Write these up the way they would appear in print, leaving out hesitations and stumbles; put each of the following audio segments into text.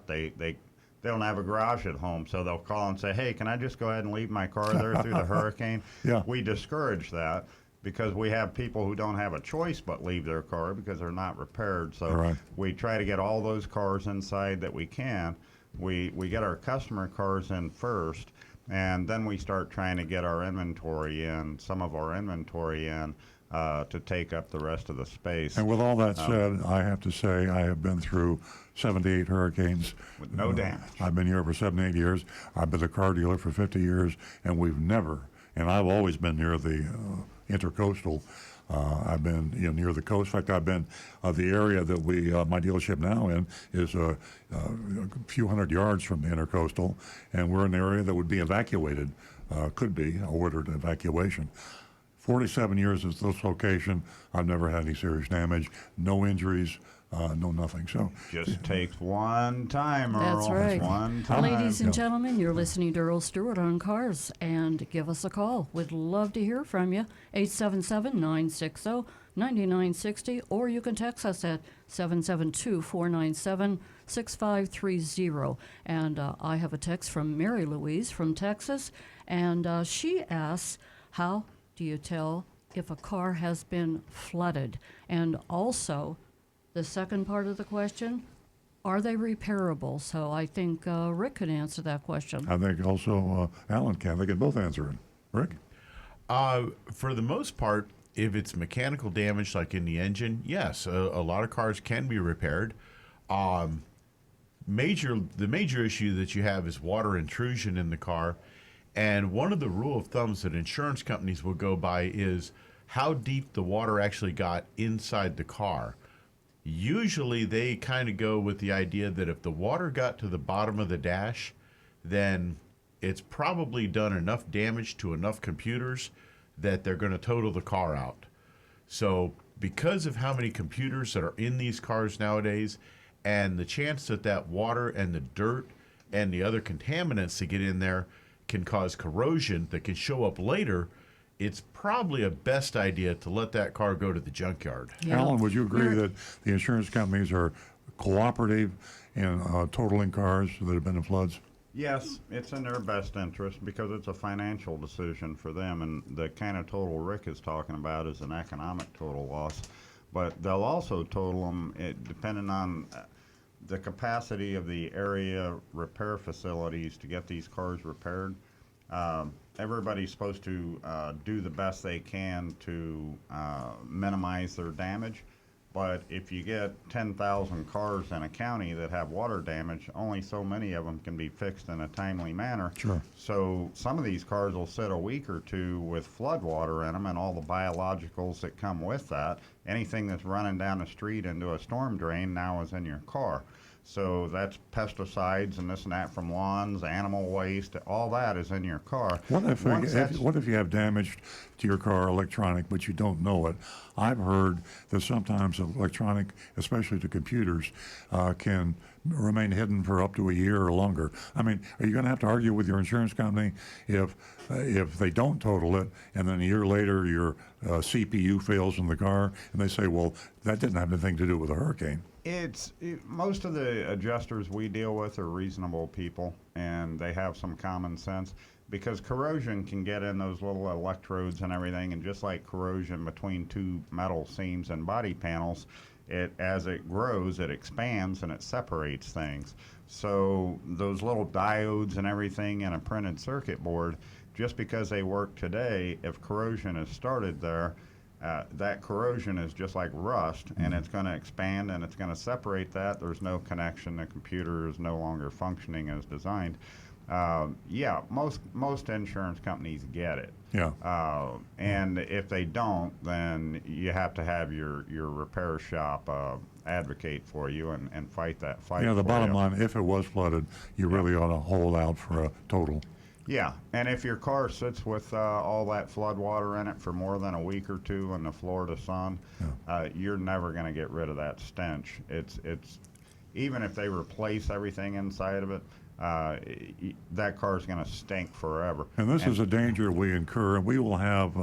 They don't have a garage at home, so they'll call and say, "Hey, can I just go ahead and leave my car there through the hurricane?" Yeah. We discourage that because we have people who don't have a choice but leave their car because they're not repaired. So Right. we try to get all those cars inside that we can. We get our customer cars in first, and then we start trying to get our inventory in, some of our inventory in, to take up the rest of the space. And with all that said, I have to say I have been through 78 hurricanes. With no damage. I've been here for 78 years. I've been a car dealer for 50 years, and we've never, and I've always been near the intercoastal. I've been near the coast. In fact, I've been the area that my dealership now in is a few hundred yards from the intercoastal, and we're in an area that would be evacuated, could be ordered evacuation. 47 years at this location, I've never had any serious damage, no injuries, no nothing. So just takes one time, Earl. That's right. One time. Ladies and gentlemen, you're listening to Earl Stewart on Cars, and give us a call. We'd love to hear from you. 877-960-9960, or you can text us at 772-497-6530. And I have a text from Mary Louise from Texas, and she asks, how do you tell if a car has been flooded? And also, the second part of the question, are they repairable? So I think Rick could answer that question. I think also Alan can. They can both answer it. Rick? For the most part, if it's mechanical damage like in the engine, yes, a lot of cars can be repaired. The major issue that you have is water intrusion in the car. And one of the rule of thumbs that insurance companies will go by is how deep the water actually got inside the car. Usually they kind of go with the idea that if the water got to the bottom of the dash, then it's probably done enough damage to enough computers that they're going to total the car out. So because of how many computers that are in these cars nowadays, and the chance that that water and the dirt and the other contaminants that get in there can cause corrosion that can show up later, it's probably a best idea to let that car go to the junkyard. Yeah. Alan, would you agree that the insurance companies are cooperative in totaling cars that have been in floods? Yes, it's in their best interest because it's a financial decision for them, and the kind of total Rick is talking about is an economic total loss. But they'll also total them depending on the capacity of the area repair facilities to get these cars repaired. Everybody's supposed to do the best they can to minimize their damage. But if you get 10,000 cars in a county that have water damage, only so many of them can be fixed in a timely manner. Sure. So some of these cars will sit a week or two with flood water in them and all the biologicals that come with that. Anything that's running down the street into a storm drain now is in your car. So that's pesticides and this and that from lawns, animal waste, all that is in your car. What if you have damage to your car, electronic, but you don't know it? I've heard that sometimes electronic, especially to computers, can remain hidden for up to a year or longer. I mean, are you going to have to argue with your insurance company if they don't total it, and then a year later your CPU fails in the car, and they say, well, that didn't have anything to do with a hurricane? Most of the adjusters we deal with are reasonable people, and they have some common sense, because corrosion can get in those little electrodes and everything, and just like corrosion between two metal seams and body panels, as it grows, it expands and it separates things. So those little diodes and everything in a printed circuit board, just because they work today, if corrosion has started there, that corrosion is just like rust, and it's going to expand and it's going to separate that. There's no connection. The computer is no longer functioning as designed. Most insurance companies get it. Yeah. And if they don't, then you have to have your repair shop advocate for you and fight that fight. Yeah, the for bottom you. line, if it was flooded, you really ought to hold out for a total. Yeah, and if your car sits with all that flood water in it for more than a week or two in the Florida sun, you're never going to get rid of that stench. It's even if they replace everything inside of it, that car is going to stink forever. And this is a danger we incur, and we will have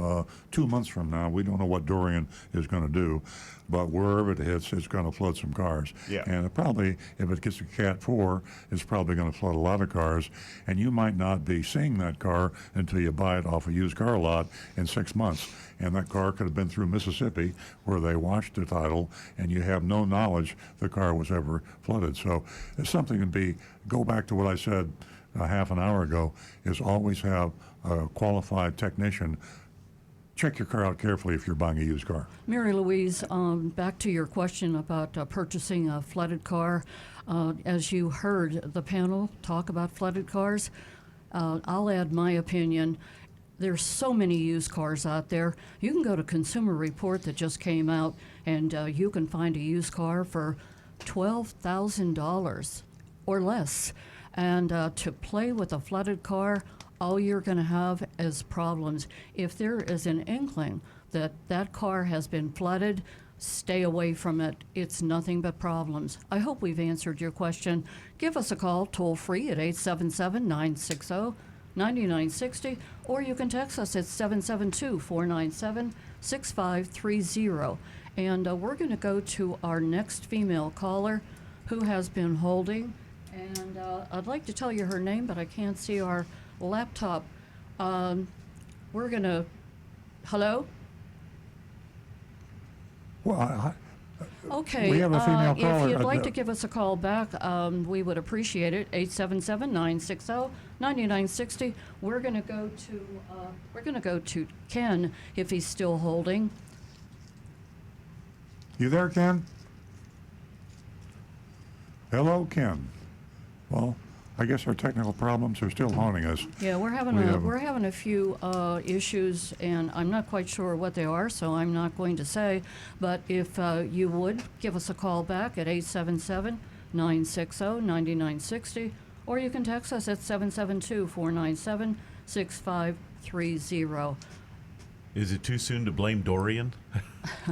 2 months from now. We don't know what Dorian is going to do, but wherever it hits, it's going to flood some cars. Yeah. And it probably, if it gets a Cat 4, it's probably going to flood a lot of cars. And you might not be seeing that car until you buy it off a used car lot in 6 months. And that car could have been through Mississippi where they washed the title, and you have no knowledge the car was ever flooded. So it's something to be, go back to what I said a half an hour ago, is always have a qualified technician. Check your car out carefully if you're buying a used car. Mary Louise, back to your question about purchasing a flooded car. As you heard the panel talk about flooded cars, I'll add my opinion. There's so many used cars out there. You can go to Consumer Report that just came out, and you can find a used car for $12,000 or less. And to play with a flooded car, all you're going to have is problems. If there is an inkling that that car has been flooded, stay away from it. It's nothing but problems. I hope we've answered your question. Give us a call toll free at 877-960-9960, or you can text us at 772-497-6530. And we're going to go to our next female caller who has been holding. And I'd like to tell you her name, but I can't see our laptop. We're going to, hello? Well, Okay. We have a female If caller. you'd like to give us a call back, we would appreciate it. 877-960-9960. We're going to go to Ken if he's still holding. you there, Ken? Hello, Ken. Well, I guess our technical problems are still haunting us. Yeah, we're having a few issues, and I'm not quite sure what they are, so I'm not going to say. But if you would give us a call back at 877-960-9960, or you can text us at 772-497-6530. Is it too soon to blame Dorian?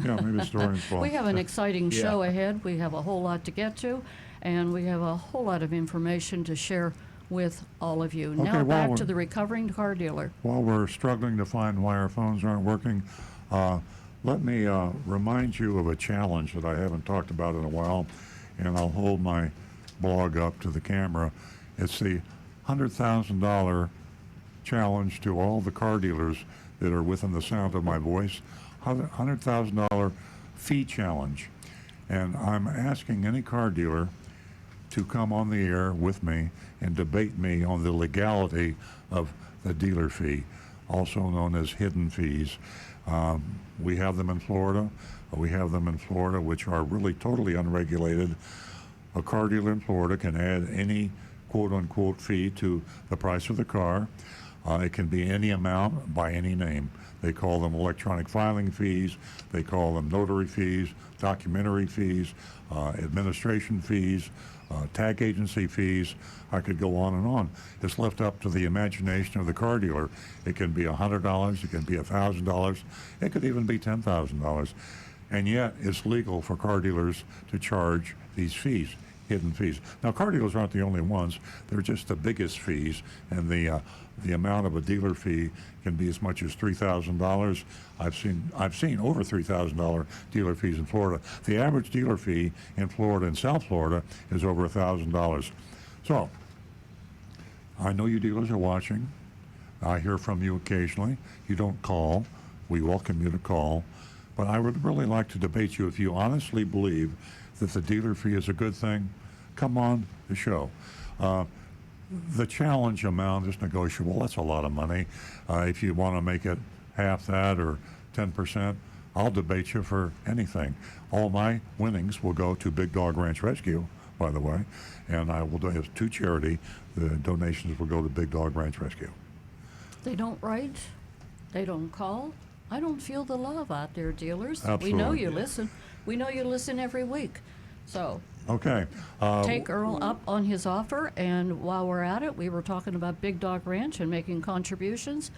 Yeah, maybe it's Dorian's fault. We have an exciting show Yeah. ahead. We have a whole lot to get to, and we have a whole lot of information to share with all of you. Okay, Now well, back we're- to the recovering car dealer. While we're struggling to find why our phones aren't working, let me remind you of a challenge that I haven't talked about in a while, and I'll hold my blog up to the camera. It's the $100,000 challenge to all the car dealers that are within the sound of my voice. $100,000 fee challenge. And I'm asking any car dealer to come on the air with me and debate me on the legality of the dealer fee, also known as hidden fees. We have them in Florida. Which are really totally unregulated. A car dealer in Florida can add any quote-unquote fee to the price of the car. It can be any amount by any name. They call them electronic filing fees. They call them notary fees, documentary fees, administration fees, tag agency fees. I could go on and on. It's left up to the imagination of the car dealer. It can be $100. It can be $1,000. It could even be $10,000. And yet, it's legal for car dealers to charge these fees, hidden fees. Now, car dealers aren't the only ones. They're just the biggest fees, and the amount of a dealer fee can be as much as $3,000. I've seen over $3,000 dealer fees in Florida. The average dealer fee in Florida and South Florida is over $1,000. So, I know you dealers are watching. I hear from you occasionally. You don't call. We welcome you to call. But I would really like to debate you if you honestly believe that the dealer fee is a good thing. Come on the show. The challenge amount is negotiable. That's a lot of money. If you want to make it half that or 10%, I'll debate you for anything. All my winnings will go to Big Dog Ranch Rescue, by the way, and I will donate to charity. The donations will go to Big Dog Ranch Rescue. They don't write. They don't call. I don't feel the love out there, dealers. Absolutely. We know you listen. We know you listen every week. So Okay. take Earl up on his offer. And while we're at it, we were talking about Big Dog Ranch and making contributions.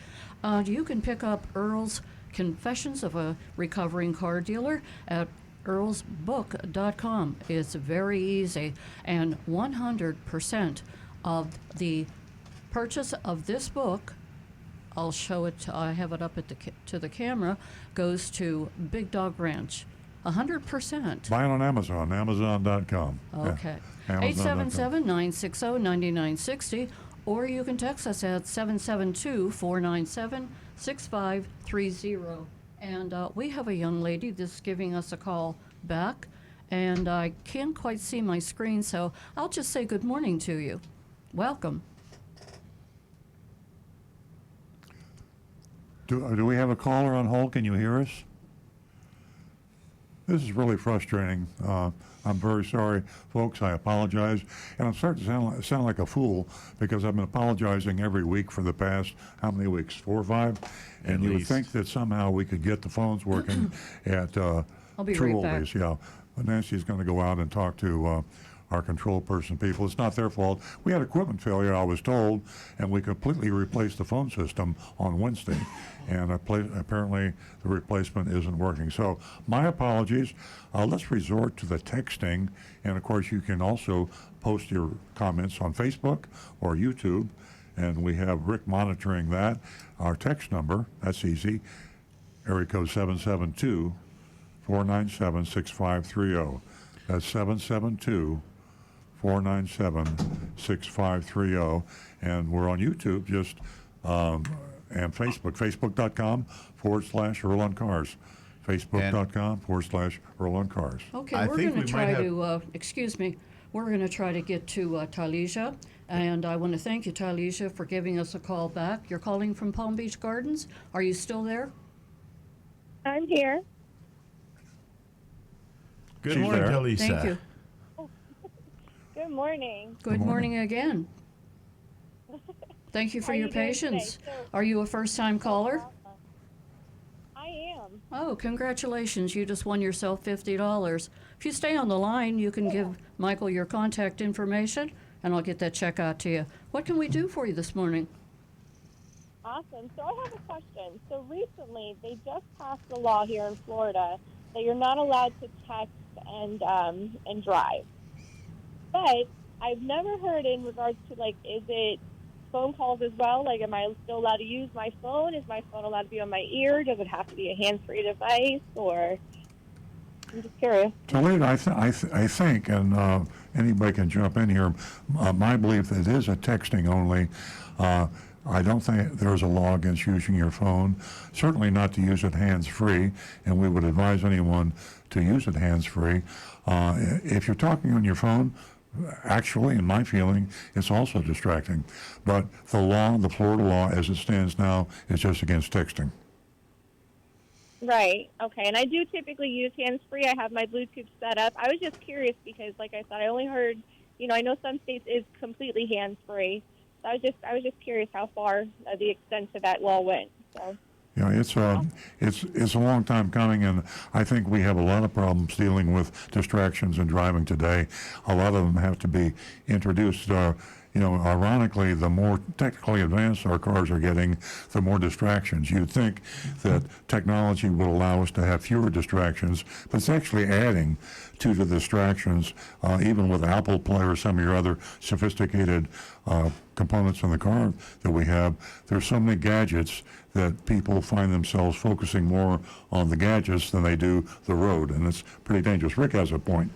You can pick up Earl's Confessions of a Recovering Car Dealer at earlsbook.com. It's very easy, and 100% of the purchase of this book, I'll show it, I have it up at to the camera, goes to Big Dog Ranch. 100%. Buy it on Amazon, Amazon.com. Okay. Yeah, Amazon.com. 877-960-9960, or you can text us at 772-497-6530. And we have a young lady that's giving us a call back, and I can't quite see my screen, so I'll just say good morning to you. Welcome. Do we have a caller on hold? Can you hear us? This is really frustrating. I'm very sorry, folks. I apologize. And I'm starting to sound like a fool because I've been apologizing every week for the past, how many weeks? 4 or 5? And you would think that somehow we could get the phones working at I'll be True right back. Oldies. Yeah. But Nancy's going to go out and talk to our control person people. It's not their fault. We had equipment failure, I was told, and we completely replaced the phone system on Wednesday. And apparently the replacement isn't working. So my apologies. Let's resort to the texting. And of course, you can also post your comments on Facebook or YouTube. And we have Rick monitoring that. Our text number, that's easy, area code 772-497-6530. That's 772-497-6530. And we're on YouTube, just and Facebook, facebook.com/Earl on Cars. Facebook.com/Earl on Cars. Okay, I we're think going to we might try have- to, excuse me, we're going to try to get to Talisha. And I want to thank you, Talisha, for giving us a call back. You're calling from Palm Beach Gardens. Are you still there? I'm here. Good She's morning, there. Talisa. Thank you. Good morning. Good morning. morning again. Thank you for How are your you doing patience. today? Are you a first-time caller? I am. Oh, congratulations. You just won yourself $50. If you stay on the line, you can give Michael your contact information, and I'll get that check out to you. What can we do for you this morning? Awesome. So I have a question. So recently, they just passed a law here in Florida that you're not allowed to text and drive. But I've never heard in regards to, like, is it phone calls as well? Like, am I still allowed to use my phone? Is my phone allowed to be on my ear? Does it have to be a hands-free device? Or I'm just curious. Talita, I think, and anybody can jump in here, my belief that it is a texting only. I don't think there's a law against using your phone, certainly not to use it hands-free, and we would advise anyone to use it hands-free. If you're talking on your phone, actually, in my feeling, it's also distracting. But the law, the Florida law, as it stands now, is just against texting. Right. Okay. And I do typically use hands-free. I have my Bluetooth set up. I was just curious because, like I said, I only heard, I know some states is completely hands-free. So I was just curious how far the extent of that law went. So. Yeah, it's a long time coming, and I think we have a lot of problems dealing with distractions in driving today. A lot of them have to be introduced. Ironically, the more technically advanced our cars are getting, the more distractions. You'd think that technology would allow us to have fewer distractions, but it's actually adding to the distractions, even with Apple Play or some of your other sophisticated components in the car that we have. There's so many gadgets that people find themselves focusing more on the gadgets than they do the road, and it's pretty dangerous. Rick has a point.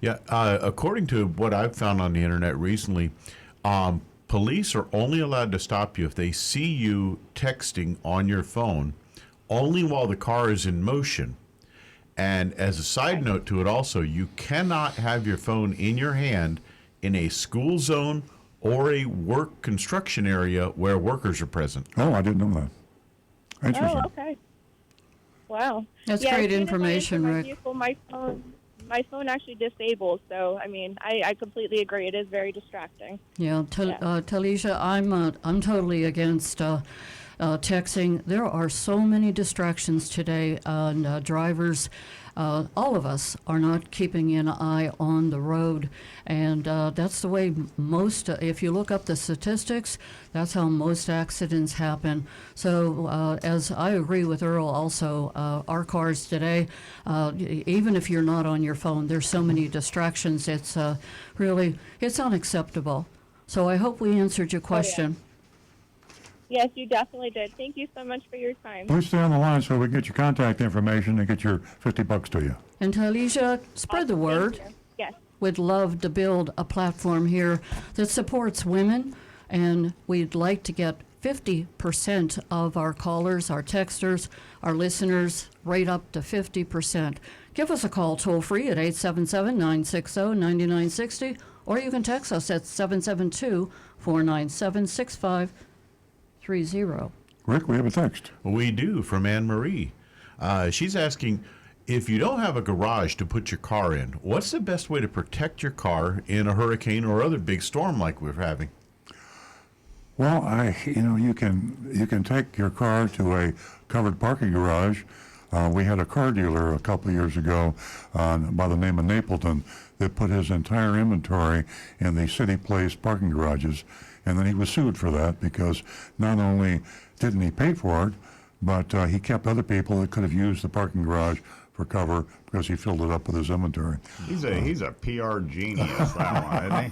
Yeah, according to what I've found on the internet recently, police are only allowed to stop you if they see you texting on your phone, only while the car is in motion. And as a side note to it also, you cannot have your phone in your hand in a school zone or a work construction area where workers are present. Oh, I didn't know that. Interesting. Oh, okay. Wow. That's Yeah, great as soon as I information, enter my Rick. vehicle, my phone actually disables. So, I mean, I completely agree. It is very distracting. Yeah, Talisha, I'm totally against texting. There are so many distractions today, and drivers, all of us, are not keeping an eye on the road, and that's the way most. If you look up the statistics, that's how most accidents happen. So, as I agree with Earl, also, our cars today, even if you're not on your phone, there's so many distractions. It's unacceptable. So I hope we answered your question. Yes, you definitely did. Thank you so much for your time. Please stay on the line so we can get your contact information and get your $50 to you. And Talisha, spread the word. Thank you. Yes. We'd love to build a platform here that supports women, and we'd like to get 50% of our callers, our texters, our listeners, right up to 50%. Give us a call toll free at 877-960-9960, or you can text us at 772-497-6530. Rick, we have a text. We do, from Anne Marie. She's asking, if you don't have a garage to put your car in, what's the best way to protect your car in a hurricane or other big storm like we're having? Well, you can take your car to a covered parking garage. We had a car dealer a couple of years ago by the name of Napleton that put his entire inventory in the city place parking garages, and then he was sued for that because not only didn't he pay for it, but he kept other people that could have used the parking garage for cover because he filled it up with his inventory. He's a PR genius, that one, isn't he?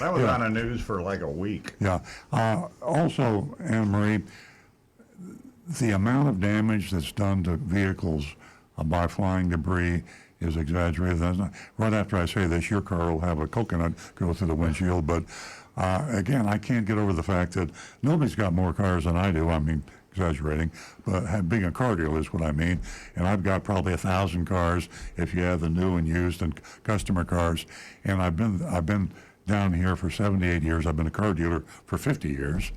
That was on the news for like a week. Yeah. Also, Anne Marie, the amount of damage that's done to vehicles by flying debris is exaggerated. Right after I say this, your car will have a coconut go through the windshield. But again, I can't get over the fact that nobody's got more cars than I do. I mean, exaggerating, but being a car dealer is what I mean. And I've got probably 1,000 cars if you add the new and used and customer cars. And I've been down here for 78 years. I've been a car dealer for 50 years.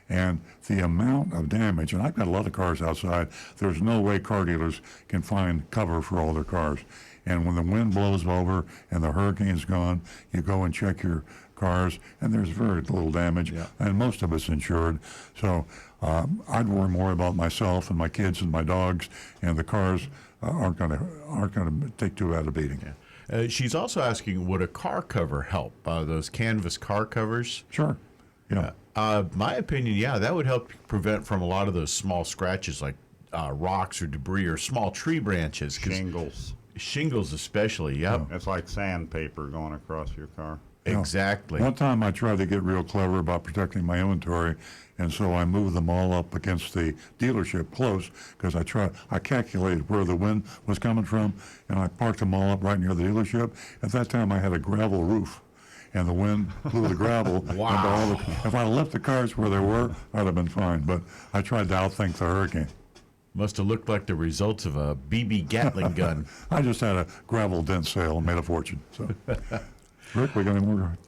And the amount of damage, and I've got a lot of cars outside, there's no way car dealers can find cover for all their cars. And when the wind blows over and the hurricane's gone, you go and check your cars, and there's very little damage, and most of it's insured. So I'd worry more about myself and my kids and my dogs, and the cars aren't going to take too bad a beating. Yeah. She's also asking, would a car cover help? Those canvas car covers? Sure. Yeah. My opinion, that would help prevent from a lot of those small scratches like rocks or debris or small tree branches. Shingles. Shingles especially, yep. It's like sandpaper going across your car. Exactly. One time I tried to get real clever about protecting my inventory, and so I moved them all up against the dealership close because I calculated where the wind was coming from, and I parked them all up right near the dealership. At that time I had a gravel roof, and the wind blew the gravel. Wow. If I left the cars where they were, I'd have been fine, but I tried to outthink the hurricane. Must have looked like the results of a BB Gatling gun. I just had a gravel dent sale and made a fortune. So, Rick, we got any more?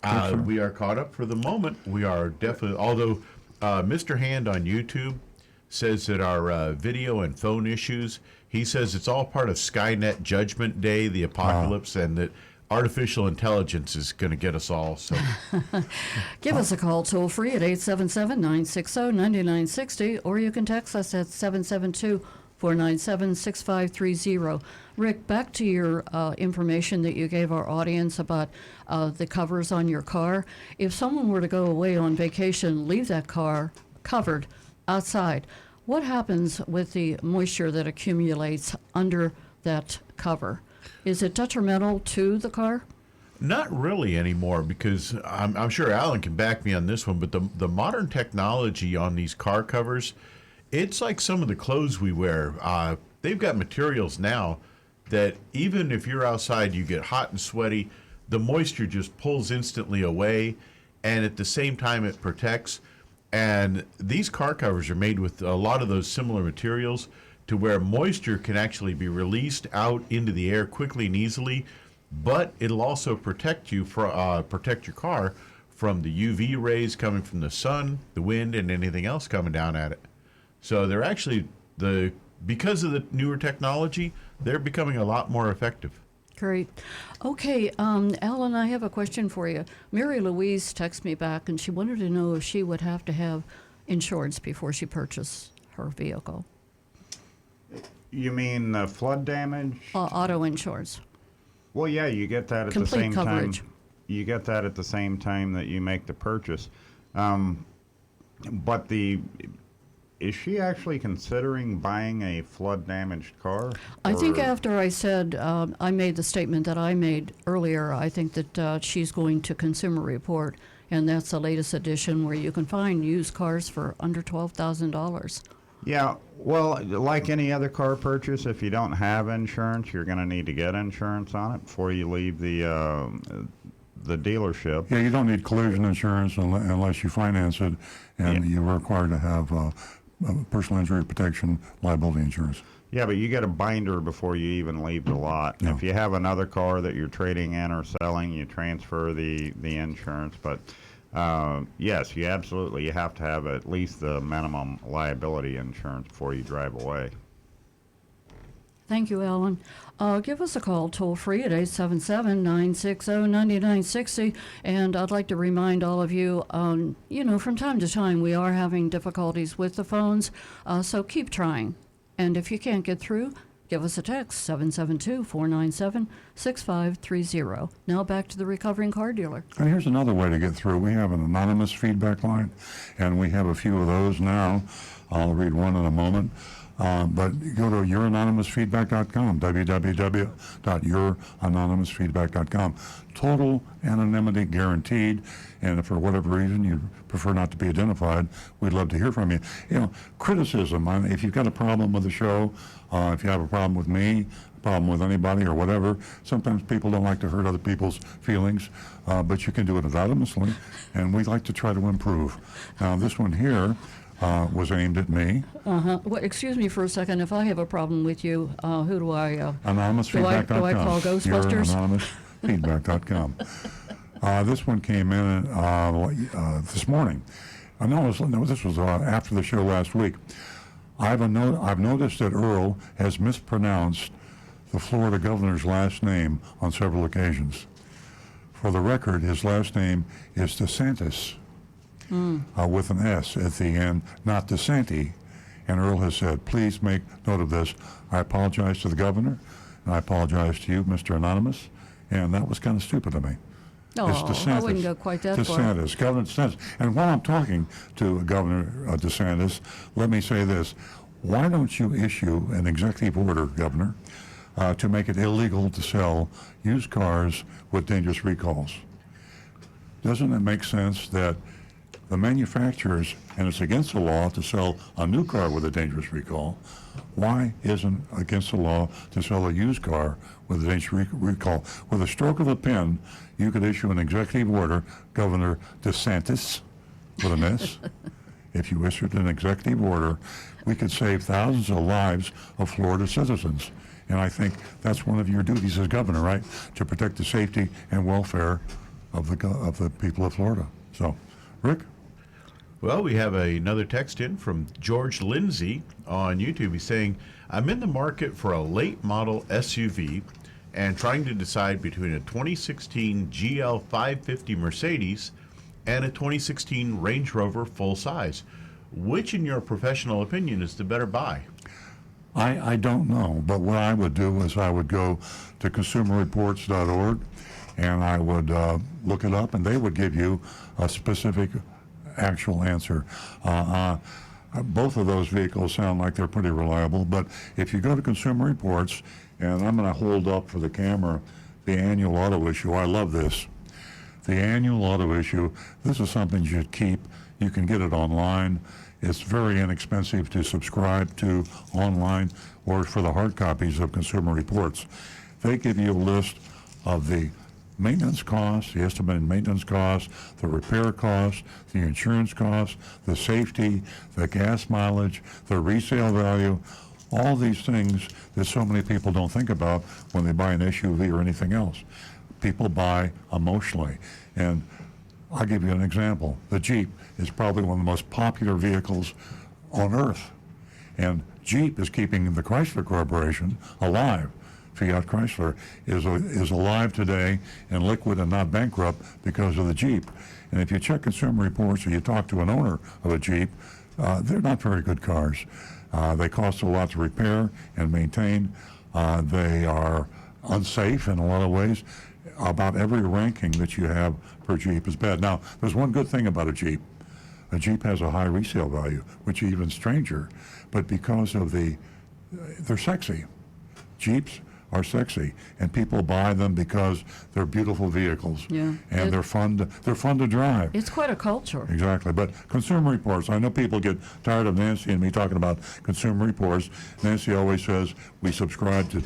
We are caught up for the moment. We are definitely, although Mr. Hand on YouTube says that our video and phone issues, he says it's all part of Skynet Judgment Day, the apocalypse, and that artificial intelligence is going to get us all. So, Give us a call toll free at 877-960-9960, or you can text us at 772-497-6530. Rick, back to your information that you gave our audience about the covers on your car. If someone were to go away on vacation, leave that car covered outside, what happens with the moisture that accumulates under that cover? Is it detrimental to the car? not really anymore, because I'm sure Alan can back me on this one, but the modern technology on these car covers, it's like some of the clothes we wear. They've got materials now that even if you're outside, you get hot and sweaty, the moisture just pulls instantly away, and at the same time it protects. And these car covers are made with a lot of those similar materials to where moisture can actually be released out into the air quickly and easily, but it'll also protect you protect your car from the UV rays coming from the sun, the wind, and anything else coming down at it. So they're actually, because of the newer technology, they're becoming a lot more effective. Great. Okay, Alan, I have a question for you. Mary Louise texted me back, and she wanted to know if she would have to have insurance before she purchased her vehicle. You mean flood damage? Auto insurance. Well, yeah, you get that at Complete the same coverage. time. You get that at the same time that you make the purchase. But is she actually considering buying a flood damaged car? I think Or- after I said, I made the statement that I made earlier, I think that she's going to Consumer Report and that's the latest edition where you can find used cars for under $12,000. Yeah, well, like any other car purchase, if you don't have insurance, you're going to need to get insurance on it before you leave the dealership. Yeah, you don't need collision insurance unless you finance it, and you're required to have personal injury protection liability insurance. Yeah, but you get a binder before you even leave the lot. Yeah. If you have another car that you're trading in or selling, you transfer the insurance. But yes, you absolutely, you have to have at least the minimum liability insurance before you drive away. Thank you, Alan. Give us a call toll free at 877-960-9960. And I'd like to remind all of you, from time to time we are having difficulties with the phones, so keep trying. And if you can't get through, give us a text, 772-497-6530. Now back to the recovering car dealer. And here's another way to get through. We have an anonymous feedback line, and we have a few of those now. I'll read one in a moment. But go to youranonymousfeedback.com, www.youranonymousfeedback.com. Total anonymity guaranteed, and if for whatever reason you prefer not to be identified, we'd love to hear from you. Criticism, if you've got a problem with the show, if you have a problem with me, a problem with anybody or whatever, sometimes people don't like to hurt other people's feelings, but you can do it anonymously, and we like to try to improve. Now, this one here was aimed at me. Well, excuse me for a second. If I have a problem with you, who do I... AnonymousFeedback.com. Do I call Ghostbusters? AnonymousFeedback.com. This one came in this morning. No, this was after the show last week. I've noticed that Earl has mispronounced the Florida governor's last name on several occasions. For the record, his last name is DeSantis. With an S at the end, not DeSanti. And Earl has said, please make note of this. I apologize to the governor, and I apologize to you, Mr. Anonymous. And that was kind of stupid of me. It's DeSantis. I wouldn't go quite that far. DeSantis, Governor DeSantis. And while I'm talking to Governor DeSantis, let me say this. Why don't you issue an executive order, Governor, to make it illegal to sell used cars with dangerous recalls? Doesn't it make sense that the manufacturers, and it's against the law to sell a new car with a dangerous recall, why isn't it against the law to sell a used car with a dangerous recall? With a stroke of a pen, you could issue an executive order, Governor DeSantis, with an S. If you issued an executive order, we could save thousands of lives of Florida citizens. And I think that's one of your duties as governor, right? To protect the safety and welfare of the people of Florida. So, Rick? Well, we have another text in from George Lindsay on YouTube. He's saying, I'm in the market for a late model SUV and trying to decide between a 2016 GL 550 Mercedes and a 2016 Range Rover full size. Which, in your professional opinion, is the better buy? I don't know, but what I would do is I would go to consumerreports.org and I would look it up, and they would give you a specific actual answer. Both of those vehicles sound like they're pretty reliable, but if you go to Consumer Reports, and I'm going to hold up for the camera the annual auto issue. I love this. The annual auto issue, this is something you should keep. You can get it online. It's very inexpensive to subscribe to online or for the hard copies of Consumer Reports. They give you a list of the maintenance costs, the estimated maintenance costs, the repair costs, the insurance costs, the safety, the gas mileage, the resale value, all these things that so many people don't think about when they buy an SUV or anything else. People buy emotionally. And I'll give you an example. The Jeep is probably one of the most popular vehicles on earth. And Jeep is keeping the Chrysler Corporation alive. Fiat Chrysler is alive today and liquid and not bankrupt because of the Jeep. And if you check Consumer Reports or you talk to an owner of a Jeep, they're not very good cars. They cost a lot to repair and maintain. They are unsafe in a lot of ways. About every ranking that you have per Jeep is bad. Now, there's one good thing about a Jeep. A Jeep has a high resale value, which is even stranger, but because of they're sexy. Jeeps are sexy, and people buy them because they're beautiful vehicles, Yeah. and they're fun to drive. It's quite a culture. Exactly. But Consumer Reports, I know people get tired of Nancy and me talking about Consumer Reports. Nancy always says we subscribe to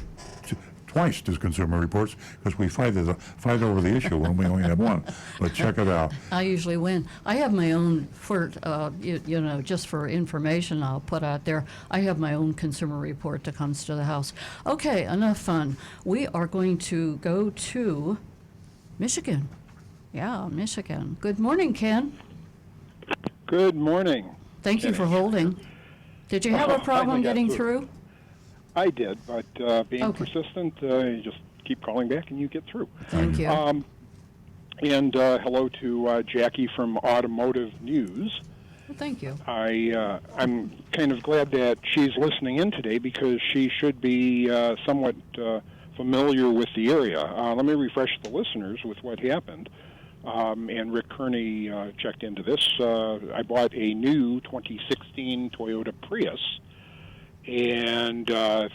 twice to Consumer Reports because we fight over the issue when we only have one. But check it out. I usually win. I have my own, just for information I'll put out there, I have my own consumer report that comes to the house. Okay, enough fun. We are going to go to Michigan. Yeah, Michigan. Good morning, Ken. Good morning. Thank you for holding. Did you have a problem finally got getting through. through? I did, but being Okay. persistent, you just keep calling back and you get through. Thank you. And hello to Jackie from Automotive News. Well, thank you. I'm kind of glad that she's listening in today because she should be somewhat familiar with the area. Let me refresh the listeners with what happened. And Rick Kearney checked into this. I bought a new 2016 Toyota Prius and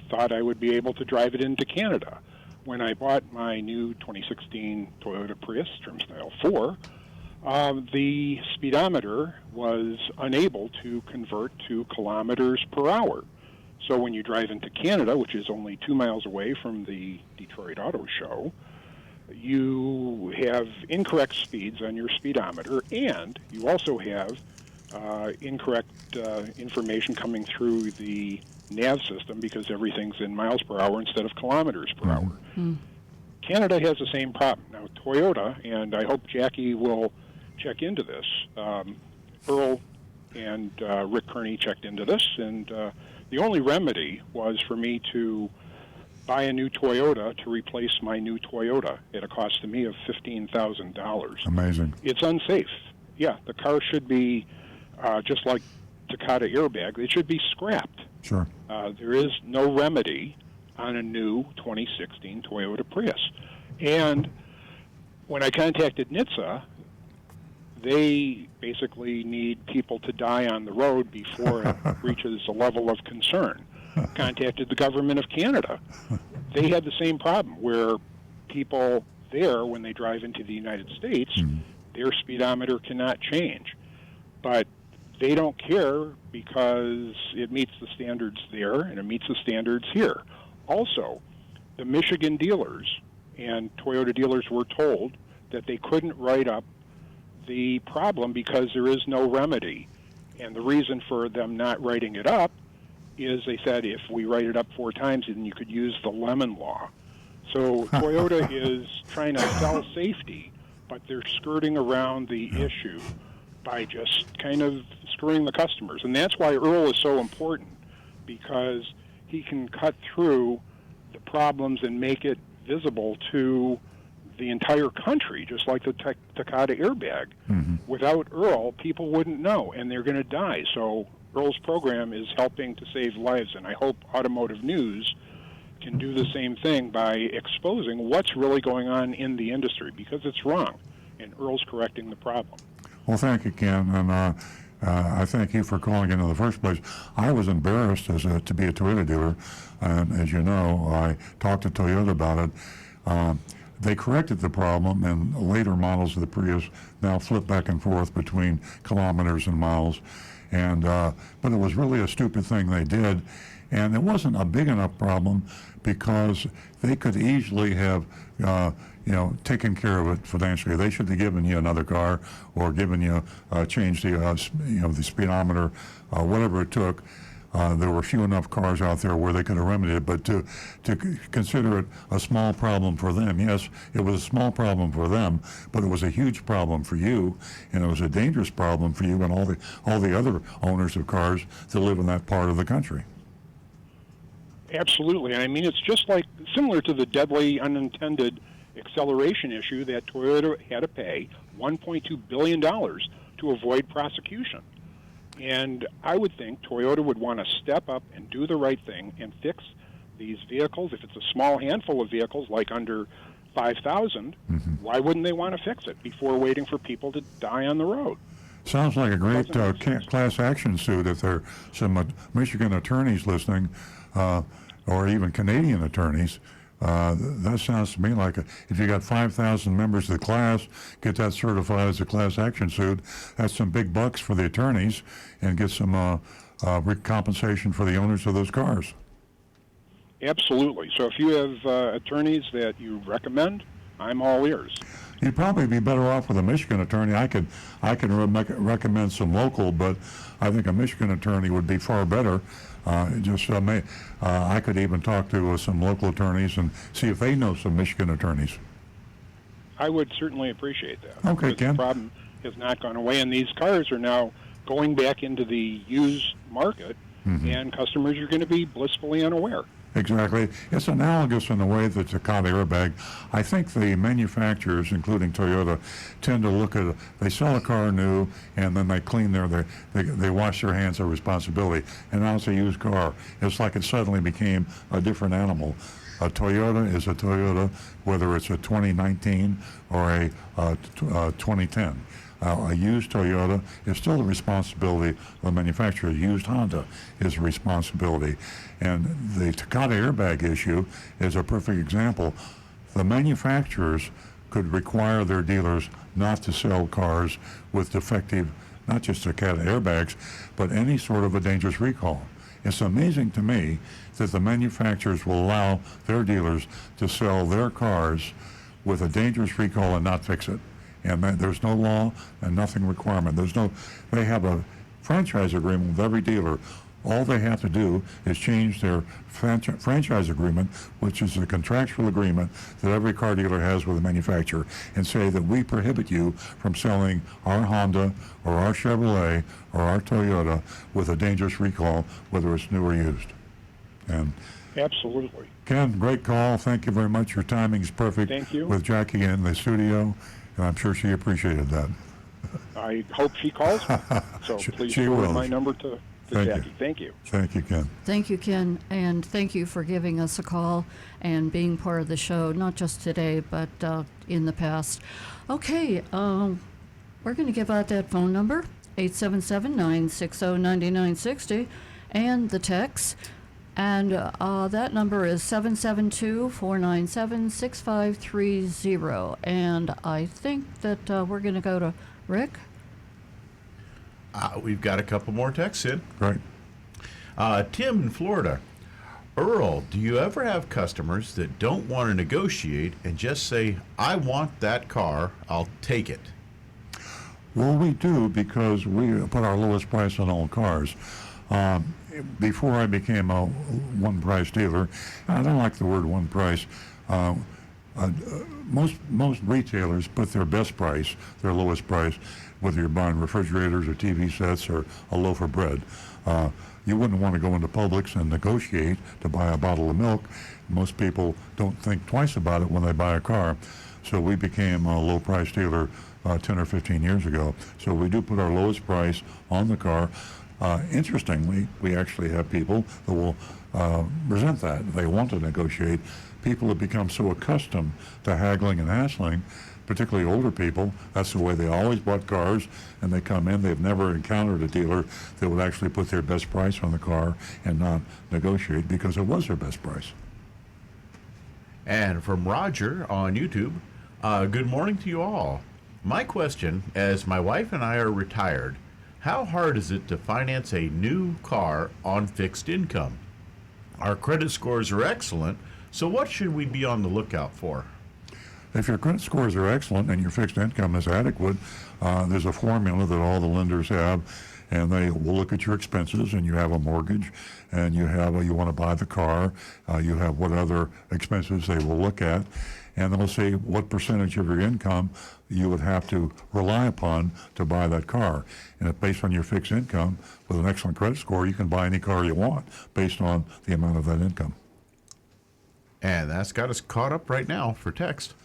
thought I would be able to drive it into Canada. When I bought my new 2016 Toyota Prius Trim Style 4, the speedometer was unable to convert to kilometers per hour. So when you drive into Canada, which is only 2 miles away from the Detroit Auto Show, you have incorrect speeds on your speedometer, and you also have incorrect information coming through the nav system because everything's in miles per hour instead of kilometers per hour. Canada has the same problem. Now, Toyota, and I hope Jackie will check into this, Earl and Rick Kearney checked into this, and the only remedy was for me to buy a new Toyota to replace my new Toyota at a cost to me of $15,000. Amazing. It's unsafe. Yeah, the car should be just like Takata airbag. It should be scrapped. Sure. There is no remedy on a new 2016 Toyota Prius. And when I contacted NHTSA, they basically need people to die on the road before it reaches a level of concern. Contacted the government of Canada. They had the same problem where people there, when they drive into the United States, their speedometer cannot change. But they don't care because it meets the standards there and it meets the standards here. Also, the Michigan dealers and Toyota dealers were told that they couldn't write up the problem because there is no remedy. And the reason for them not writing it up is they said if we write it up 4 times, then you could use the lemon law. So Toyota is trying to sell safety, but they're skirting around the issue by just kind of screwing the customers. And that's why Earl is so important, because he can cut through the problems and make it visible to the entire country, just like the Takata airbag. Without Earl, people wouldn't know, and they're going to die. So Earl's program is helping to save lives, and I hope Automotive News can do the same thing by exposing what's really going on in the industry, because it's wrong, and Earl's correcting the problem. Well, thank you, Ken, and I thank you for calling in the first place. I was embarrassed to be a Toyota dealer, and as you know, I talked to Toyota about it. They corrected the problem, and later models of the Prius now flip back and forth between kilometers and miles. And but it was really a stupid thing they did, and it wasn't a big enough problem because they could easily have taken care of it financially. They should have given you another car or given you changed the speedometer, whatever it took. There were few enough cars out there where they could have remedied it, but to consider it a small problem for them, yes, it was a small problem for them, but it was a huge problem for you, and it was a dangerous problem for you and all the other owners of cars that live in that part of the country. Absolutely. I mean, it's just like similar to the deadly unintended acceleration issue that Toyota had to pay $1.2 billion to avoid prosecution. And I would think Toyota would want to step up and do the right thing and fix these vehicles. If it's a small handful of vehicles, like under 5,000, why wouldn't they want to fix it before waiting for people to die on the road? Sounds like a great class action suit if there are some Michigan attorneys listening, or even Canadian attorneys. That sounds to me like if you got 5,000 members of the class, get that certified as a class action suit, that's some big bucks for the attorneys and get some compensation for the owners of those cars. Absolutely. So if you have attorneys that you recommend, I'm all ears. You'd probably be better off with a Michigan attorney. I could recommend some local, but I think a Michigan attorney would be far better. I could even talk to some local attorneys and see if they know some Michigan attorneys. I would certainly appreciate that. Okay, because Ken. the problem has not gone away, and these cars are now going back into the used market, and customers are going to be blissfully unaware. Exactly. It's analogous in the way that the Takata airbag. I think the manufacturers, including Toyota, tend to look at they sell a car new and then they clean they wash their hands of responsibility. And now it's a used car. It's like it suddenly became a different animal. A Toyota is a Toyota, whether it's a 2019 or a 2010. A used Toyota is still the responsibility of the manufacturer. A used Honda is a responsibility. And the Takata airbag issue is a perfect example. The manufacturers could require their dealers not to sell cars with defective, not just Takata airbags, but any sort of a dangerous recall. It's amazing to me that the manufacturers will allow their dealers to sell their cars with a dangerous recall and not fix it. And there's no law and nothing requirement. They have a franchise agreement with every dealer. All they have to do is change their franchise agreement, which is a contractual agreement that every car dealer has with the manufacturer, and say that we prohibit you from selling our Honda or our Chevrolet or our Toyota with a dangerous recall, whether it's new or used. And Absolutely. Ken, great call. Thank you very much. Your timing is perfect. Thank you. With Jackie in the studio, and I'm sure she appreciated that. I hope she calls. So please she forward will. my number to Thank Jackie. you. Thank you. Thank you, Ken. Thank you, Ken, and thank you for giving us a call and being part of the show, not just today, but in the past. Okay, we're going to give out that phone number, 877-960-9960, and the text. And that number is 772-497-6530. And I think that we're going to go to Rick. We've got a couple more texts in. Great. Tim in Florida. Earl, do you ever have customers that don't want to negotiate and just say, I want that car, I'll take it? Well, we do, because we put our lowest price on all cars. Before I became a one-price dealer, I don't like the word one price. Most retailers put their best price, their lowest price, whether you're buying refrigerators or TV sets or a loaf of bread. You wouldn't want to go into Publix and negotiate to buy a bottle of milk. Most people don't think twice about it when they buy a car. So we became a low-price dealer 10 or 15 years ago. So we do put our lowest price on the car. Interestingly, we actually have people that will resent that. They want to negotiate. People have become so accustomed to haggling and hassling, particularly older people. That's the way they always bought cars, and they come in. They've never encountered a dealer that would actually put their best price on the car and not negotiate because it was their best price. And from Roger on YouTube, good morning to you all. My question, as my wife and I are retired, how hard is it to finance a new car on fixed income? Our credit scores are excellent, so what should we be on the lookout for? If your credit scores are excellent and your fixed income is adequate, there's a formula that all the lenders have, and they will look at your expenses, and you have a mortgage, and you want to buy the car, you have what other expenses they will look at, and they'll say what percentage of your income you would have to rely upon to buy that car. And if based on your fixed income, with an excellent credit score, you can buy any car you want based on the amount of that income. And that's got us caught up right now for text.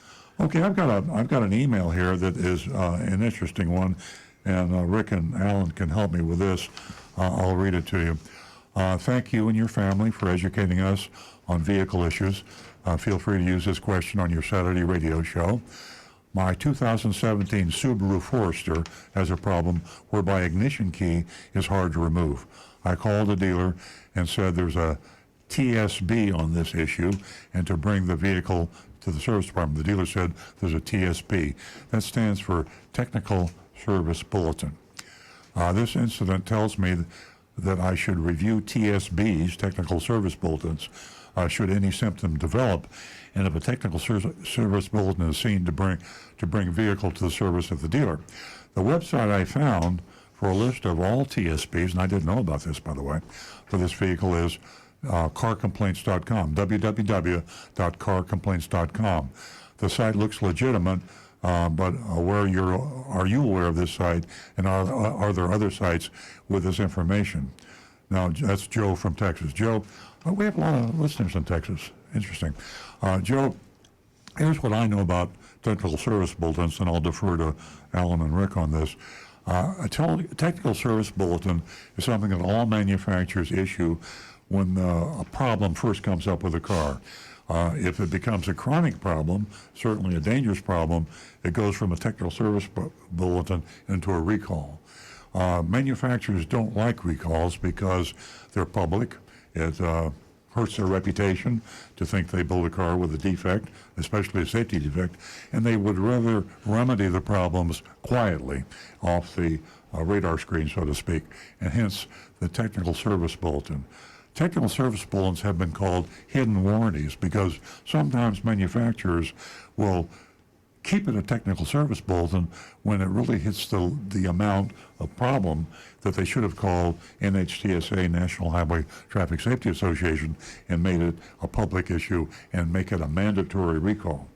Okay, I've got an email here that is an interesting one, and Rick and Alan can help me with this. I'll read it to you. Thank you and your family for educating us on vehicle issues. Feel free to use this question on your Saturday radio show. My 2017 Subaru Forester has a problem whereby ignition key is hard to remove. I called the dealer and said there's a TSB on this issue and to bring the vehicle to the service department. The dealer said there's a TSB. That stands for Technical Service Bulletin. This incident tells me that I should review TSBs, Technical Service Bulletins, should any symptom develop, and if a technical service bulletin is seen to bring vehicle to the service of the dealer. The website I found for a list of all TSBs, and I didn't know about this, by the way, for this vehicle is carcomplaints.com, www.carcomplaints.com. The site looks legitimate, but are you aware of this site, and are there other sites with this information? Now, that's Joe from Texas. Joe, we have a lot of listeners in Texas. Interesting. Joe, here's what I know about technical service bulletins, and I'll defer to Alan and Rick on this. A technical service bulletin is something that all manufacturers issue when a problem first comes up with a car. If it becomes a chronic problem, certainly a dangerous problem, it goes from a technical service bulletin into a recall. Manufacturers don't like recalls because they're public. It hurts their reputation to think they build a car with a defect, especially a safety defect, and they would rather remedy the problems quietly off the radar screen, so to speak, and hence the technical service bulletin. Technical service bulletins have been called hidden warranties because sometimes manufacturers will keep it a technical service bulletin when it really hits the amount of problem that they should have called NHTSA, National Highway Traffic Safety Association, and made it a public issue and make it a mandatory recall.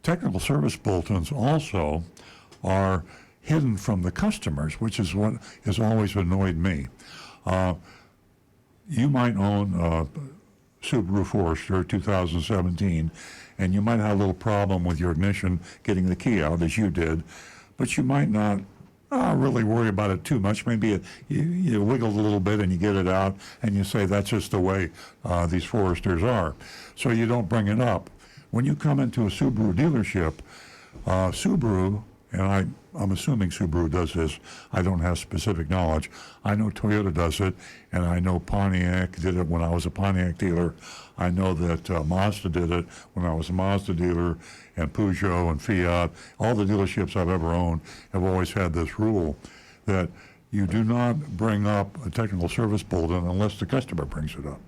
Technical service bulletins also are hidden from the customers, which is what has always annoyed me. You might own a Subaru Forester 2017, and you might have a little problem with your ignition getting the key out, as you did, but you might not really worry about it too much. Maybe you wiggle a little bit and you get it out, and you say that's just the way these Foresters are. So you don't bring it up. When you come into a Subaru dealership, Subaru, and I'm assuming Subaru does this. I don't have specific knowledge. I know Toyota does it, and I know Pontiac did it when I was a Pontiac dealer. I know that Mazda did it when I was a Mazda dealer, and Peugeot and Fiat. All the dealerships I've ever owned have always had this rule that you do not bring up a technical service bulletin unless the customer brings it up.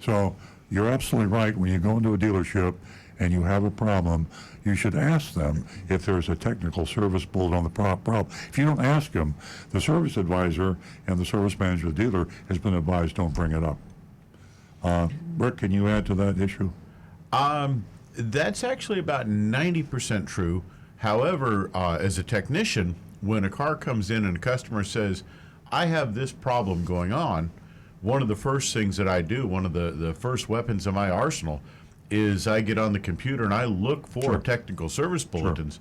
So you're absolutely right. When you go into a dealership and you have a problem, you should ask them if there's a technical service bulletin on the problem. If you don't ask them, the service advisor and the service manager of the dealer has been advised don't bring it up. Rick, can you add to that issue? That's actually about 90% true. However, as a technician, when a car comes in and a customer says, I have this problem going on, one of the first things that I do, one of the first weapons in my arsenal, is I get on the computer and I look for technical service bulletins,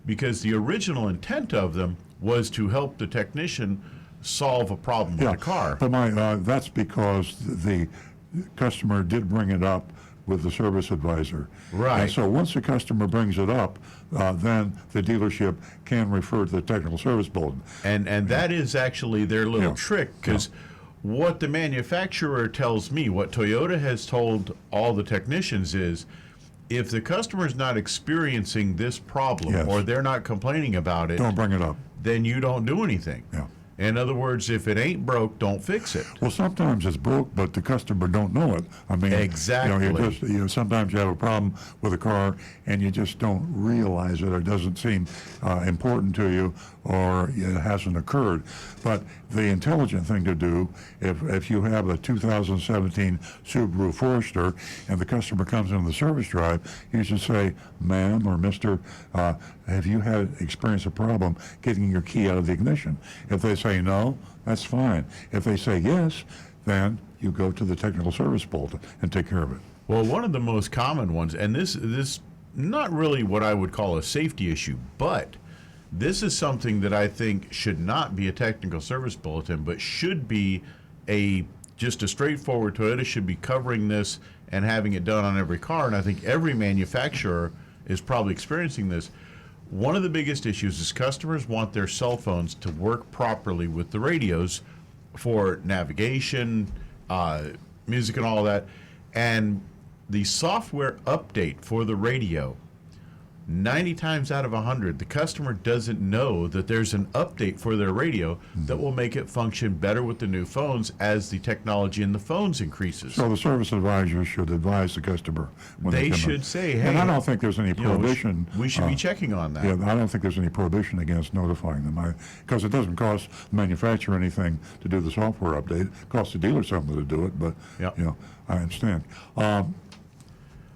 because the original intent of them was to help the technician solve a problem with the car. But that's because the customer did bring it up with the service advisor. Right. And so once the customer brings it up, then the dealership can refer to the technical service bulletin. And that is actually their little trick, because what the manufacturer tells me, what Toyota has told all the technicians is, if the customer's not experiencing this problem or they're not complaining about it, don't bring it up. Then you don't do anything. Yeah. In other words, if it ain't broke, don't fix it. Well, sometimes it's broke, but the customer don't know it. I mean, exactly. Sometimes you have a problem with a car and you just don't realize it, or it doesn't seem important to you, or it hasn't occurred. But the intelligent thing to do, if you have a 2017 Subaru Forester and the customer comes into the service drive, you should say, ma'am or mister, have you experienced a problem getting your key out of the ignition? If they say no, that's fine. If they say yes, then you go to the technical service bulletin and take care of it. Well, one of the most common ones, and this not really what I would call a safety issue, but this is something that I think should not be a technical service bulletin, but should be just a straightforward. Toyota should be covering this and having it done on every car, and I think every manufacturer is probably experiencing this. One of the biggest issues is customers want their cell phones to work properly with the radios for navigation, music and all that. And the software update for the radio, 90 times out of 100, the customer doesn't know that there's an update for their radio that will make it function better with the new phones as the technology in the phones increases. So the service advisor should advise the customer when They come in. should say, hey, and I don't think there's any you know, prohibition. we should be checking on that. Yeah, I don't think there's any prohibition against notifying them, because it doesn't cost the manufacturer anything to do the software update. It costs the dealer something to do it, but Yep. you know, I understand.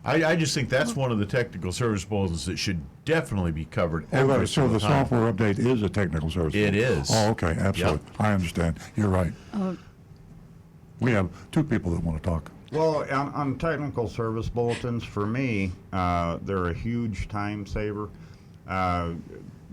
I just think that's one of the technical service bulletins that should definitely be covered every So single the time. software update is a technical service. It bulletin. is. Oh, okay, absolutely. I understand. You're right. We have two people that want to talk. Well, on technical service bulletins, for me, they're a huge time saver.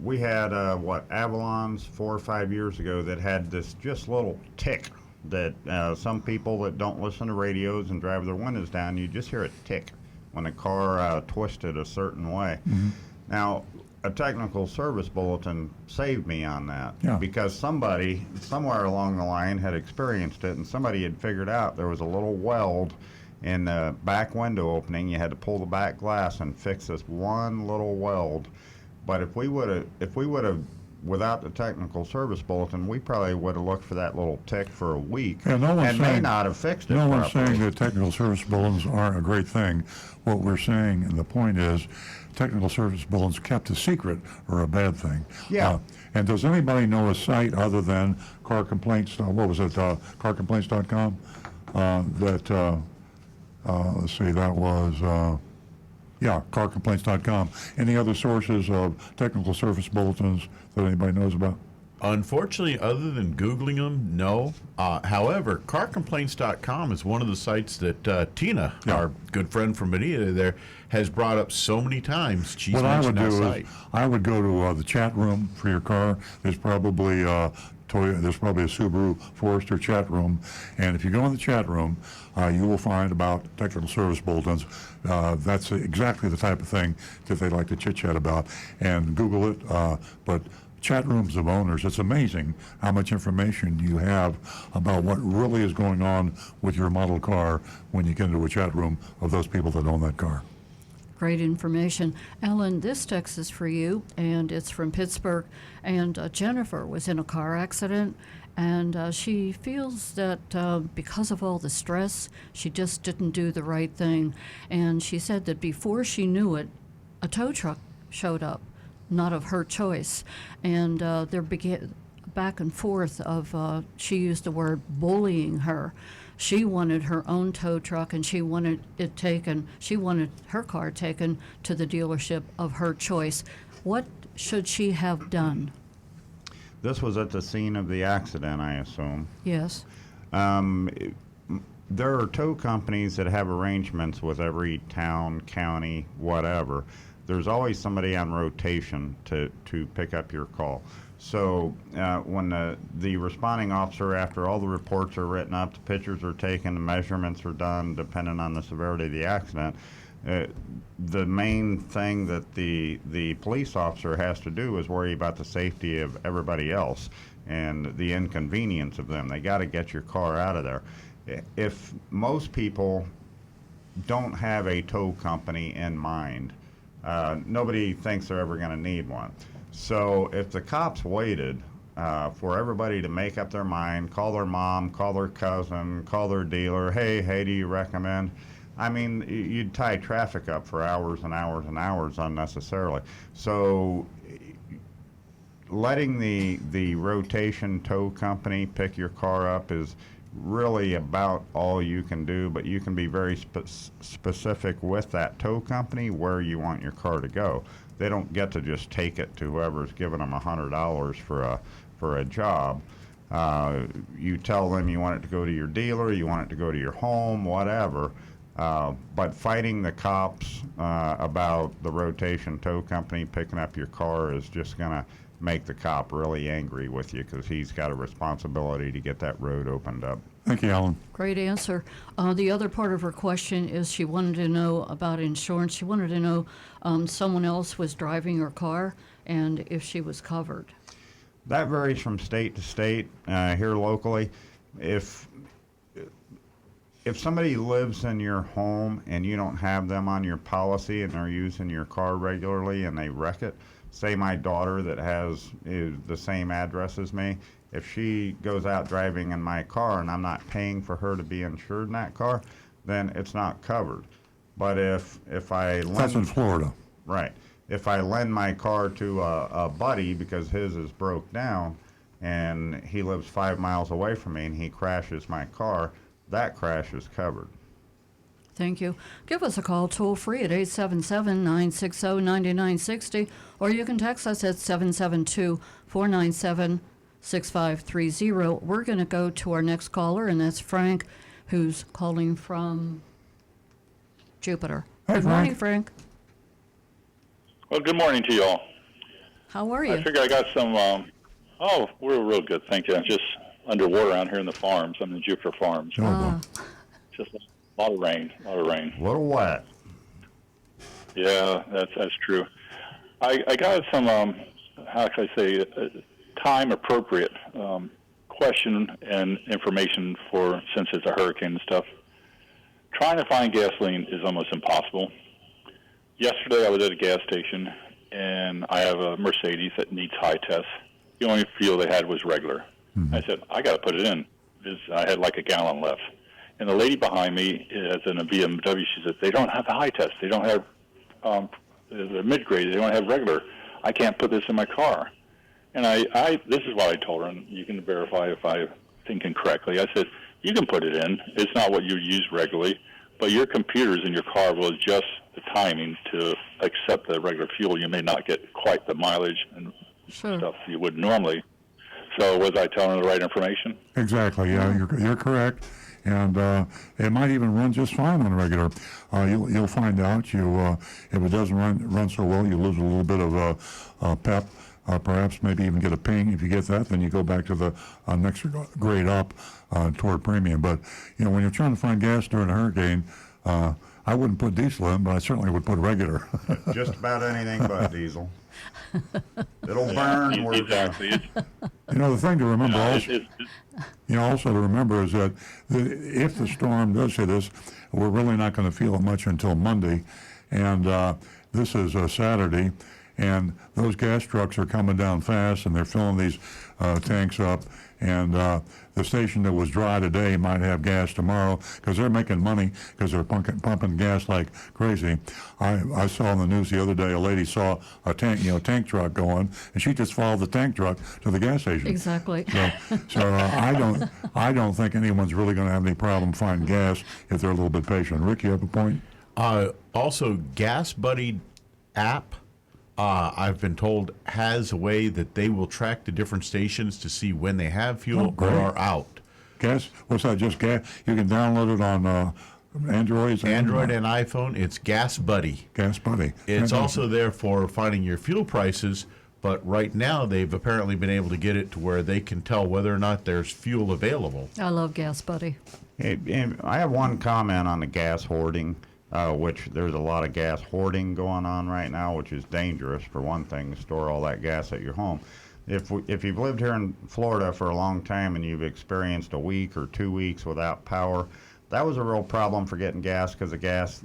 We had, Avalons 4 or 5 years ago that had this just little tick that some people that don't listen to radios and drive their windows down, you just hear a tick when the car twisted a certain way. Now, a technical service bulletin saved me on that because somebody somewhere along the line had experienced it, and somebody had figured out there was a little weld in the back window opening. You had to pull the back glass and fix this one little weld. But if we would have without the technical service bulletin, we probably would have looked for that little tick for a week Yeah, no one's and may saying- not have fixed it No one's properly. saying that technical service bulletins aren't a great thing. What we're saying, and the point is, technical service bulletins kept a secret are a bad thing. Yeah. And does anybody know a site other than car complaints? What was it? Carcomplaints.com. Let's see. That was. Carcomplaints.com. Any other sources of technical service bulletins that anybody knows about? Unfortunately, other than Googling them, no. However, carcomplaints.com is one of the sites that Tina, our good friend from Bonita there, has brought up so many times. She's What I would mentioned do that is site. I would go to the chat room for your car. There's probably there's probably a Subaru Forester chat room, and if you go in the chat room, you will find about technical service bulletins. That's exactly the type of thing that they like to chit chat about. And Google it, but chat rooms of owners. It's amazing how much information you have about what really is going on with your model car when you get into a chat room of those people that own that car. Great information. Alan, this text is for you, and it's from Pittsburgh. And Jennifer was in a car accident, and she feels that because of all the stress, she just didn't do the right thing. And she said that before she knew it, a tow truck showed up, not of her choice. And there began back and forth of, she used the word bullying her. She wanted her own tow truck, and she wanted her car taken to the dealership of her choice. What should she have done? This was at the scene of the accident, I assume. Yes. There are tow companies that have arrangements with every town, county, whatever. There's always somebody on rotation to pick up your call. So when the responding officer, after all the reports are written up, the pictures are taken, the measurements are done, depending on the severity of the accident, the main thing that the police officer has to do is worry about the safety of everybody else and the inconvenience of them. They got to get your car out of there. If most people don't have a tow company in mind, nobody thinks they're ever going to need one. So if the cops waited for everybody to make up their mind, call their mom, call their cousin, call their dealer, hey, do you recommend? I mean, you'd tie traffic up for hours and hours and hours unnecessarily. So letting the rotation tow company pick your car up is really about all you can do, but you can be very specific with that tow company where you want your car to go. They don't get to just take it to whoever's giving them $100 for a job. You tell them you want it to go to your dealer, you want it to go to your home, whatever. But fighting the cops about the rotation tow company picking up your car is just going to make the cop really angry with you because he's got a responsibility to get that road opened up. Thank you, Alan. Great answer. The other part of her question is she wanted to know about insurance. She wanted to know someone else was driving her car and if she was covered. That varies from state to state. Here locally, if if somebody lives in your home and you don't have them on your policy and they're using your car regularly and they wreck it, say my daughter that is the same address as me, if she goes out driving in my car and I'm not paying for her to be insured in that car, then it's not covered. But if I That's in lend, Florida. right, if I lend my car to a buddy because his is broke down and he lives 5 miles away from me and he crashes my car, that crash is covered. Thank you. Give us a call toll free at 877-960-9960, or you can text us at 772-497-6530. We're going to go to our next caller, and that's Frank, who's calling from Jupiter. Hey, Good morning, Frank. Well, good morning to you all. How are I you? figure I got some, we're real good, thank you. I'm just underwater out here in the farms. I'm in Jupiter Farms. Ah, Just a lot of rain, A little wet. Yeah, that's true. I got some, how can I say, time appropriate question and information for, since it's a hurricane and stuff. Trying to find gasoline is almost impossible. Yesterday I was at a gas station, and I have a Mercedes that needs high tests. The only fuel they had was regular. I said, I got to put it in. I had like a gallon left. And the lady behind me is in a BMW. She said, they don't have the high test. They don't have the mid-grade. They don't have regular. I can't put this in my car. And this is what I told her, and you can verify if I'm thinking correctly. I said, you can put it in. It's not what you use regularly, but your computers in your car will adjust the timing to accept the regular fuel. You may not get quite the mileage and sure. stuff you would normally. So was I telling her the right information? Exactly. Yeah, you're correct, and it might even run just fine on a regular. You'll find out. If it doesn't run so well, you lose a little bit of pep. Perhaps maybe even get a ping. If you get that, then you go back to the next grade up toward premium. But when you're trying to find gas during a hurricane, I wouldn't put diesel in, but I certainly would put regular. Just about anything but diesel. It'll burn. Exactly. The thing to remember also, It's, also to remember is that if the storm does hit us, we're really not going to feel it much until Monday, and this is Saturday, and those gas trucks are coming down fast, and they're filling these tanks up, and the station that was dry today might have gas tomorrow because they're making money because they're pumping gas like crazy. I saw on the news the other day a lady saw a tank truck going, and she just followed the tank truck to the gas station. Exactly. So I don't think anyone's really going to have any problem finding gas if they're a little bit patient. Rick, you have a point? Also, Gas Buddy app, I've been told, has a way that they will track the different stations to see when they have fuel or great. are out. Gas? What's that? Just gas? You can download it on Android and iPhone, it's Gas Buddy. Gas Buddy. It's also there for finding your fuel prices, but right now they've apparently been able to get it to where they can tell whether or not there's fuel available. I love Gas Buddy. And I have one comment on the gas hoarding. Which there's a lot of gas hoarding going on right now, which is dangerous for one thing, to store all that gas at your home. If you've lived here in Florida for a long time and you've experienced a week or 2 weeks without power, that was a real problem for getting gas because the gas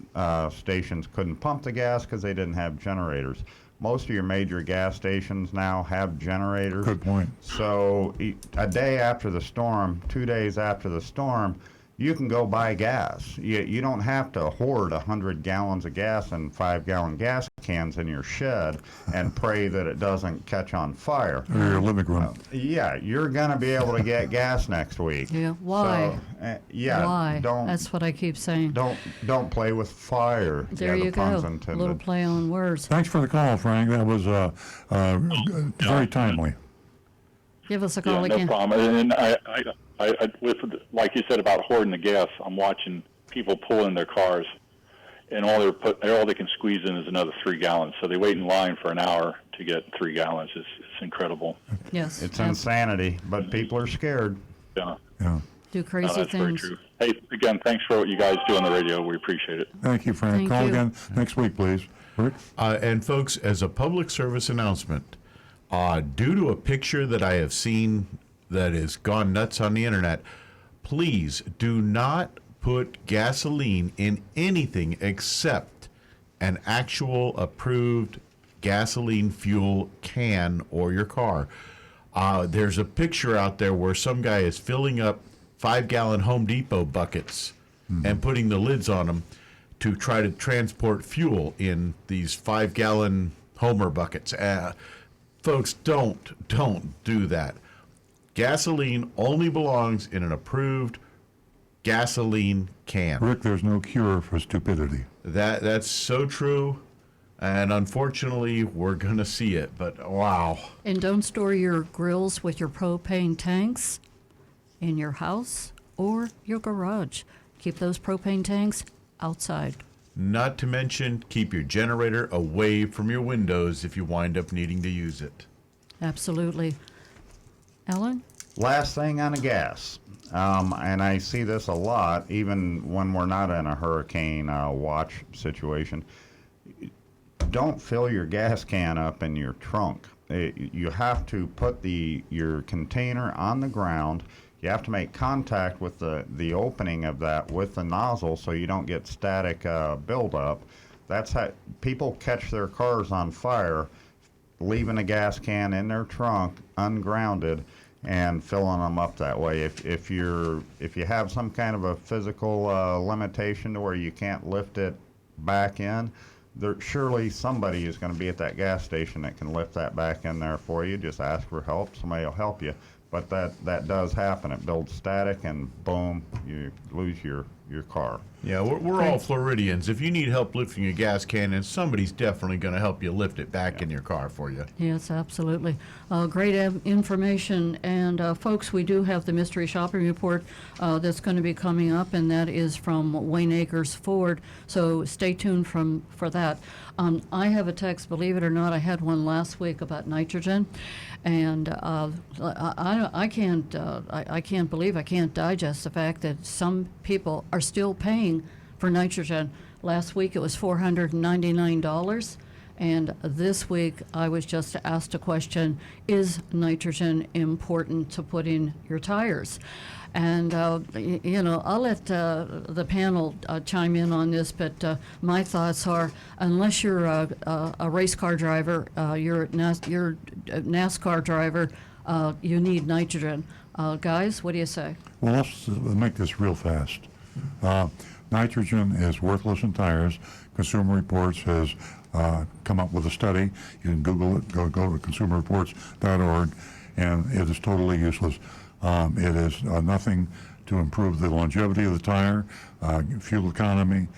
stations couldn't pump the gas because they didn't have generators. Most of your major gas stations now have generators. Good point. So a day after the storm, 2 days after the storm, you can go buy gas. You don't have to hoard 100 gallons of gas and 5-gallon gas cans in your shed and pray that it doesn't catch on fire. Or your living room. Yeah, you're going to be able to get gas next week. Yeah, why? So, Why? don't That's what I keep saying. don't play with fire. There the you pun's go. A intended. little play on words. Thanks for the call, Frank. That was very timely. Give us a call yeah, no again. problem. And I, with like you said about hoarding the gas, I'm watching people pull in their cars, and all they can squeeze in is another 3 gallons. So they wait in line for an hour to get 3 gallons. It's incredible. Yes. It's insanity, but people are scared. Yeah, Yeah. Do no, crazy that's very things. true. Hey, again, thanks for what you guys do on the radio. We appreciate it. Thank you, Frank. Thank Call you. again next week, please. Rick? And folks, as a public service announcement, due to a picture that I have seen that has gone nuts on the internet, please do not put gasoline in anything except an actual approved gasoline fuel can or your car. There's a picture out there where some guy is filling up 5-gallon Home Depot buckets and putting the lids on them to try to transport fuel in these 5-gallon Homer buckets. Folks, don't do that. Gasoline only belongs in an approved gasoline can. Rick, there's no cure for stupidity. That's so true, and unfortunately, we're gonna see it. But wow. And don't store your grills with your propane tanks in your house or your garage. Keep those propane tanks outside. Not to mention, keep your generator away from your windows if you wind up needing to use it. Absolutely. Ellen? Last thing on the gas, and I see this a lot, even when we're not in a hurricane watch situation. Don't fill your gas can up in your trunk. You have to put your container on the ground. You have to make contact with the opening of that with the nozzle so you don't get static buildup. That's how people catch their cars on fire, leaving a gas can in their trunk ungrounded and filling them up that way. If you have some kind of a physical limitation to where you can't lift it back in, surely somebody is going to be at that gas station that can lift that back in there for you. Just ask for help. Somebody will help you. But that does happen. It builds static, and boom, you lose your car. Yeah, we're all Floridians. If you need help lifting a gas can, and somebody's definitely going to help you lift it back in your car for you. Yes, absolutely. Great information. And folks, we do have the mystery shopping report that's going to be coming up, and that is from Wayne Acres Ford. So stay tuned for that. I have a text, believe it or not, I had one last week about nitrogen. And I can't believe, I can't digest the fact that some people are still paying for nitrogen. Last week it was $499, and this week I was just asked a question: is nitrogen important to put in your tires? And I'll let the panel chime in on this, but my thoughts are, unless you're a race car driver, you're a NASCAR driver, you need nitrogen. Guys, what do you say? Well, let's make this real fast. Nitrogen is worthless in tires. Consumer Reports has come up with a study. You can Google it, go to consumerreports.org, and it is totally useless. It is nothing to improve the longevity of the tire, fuel economy.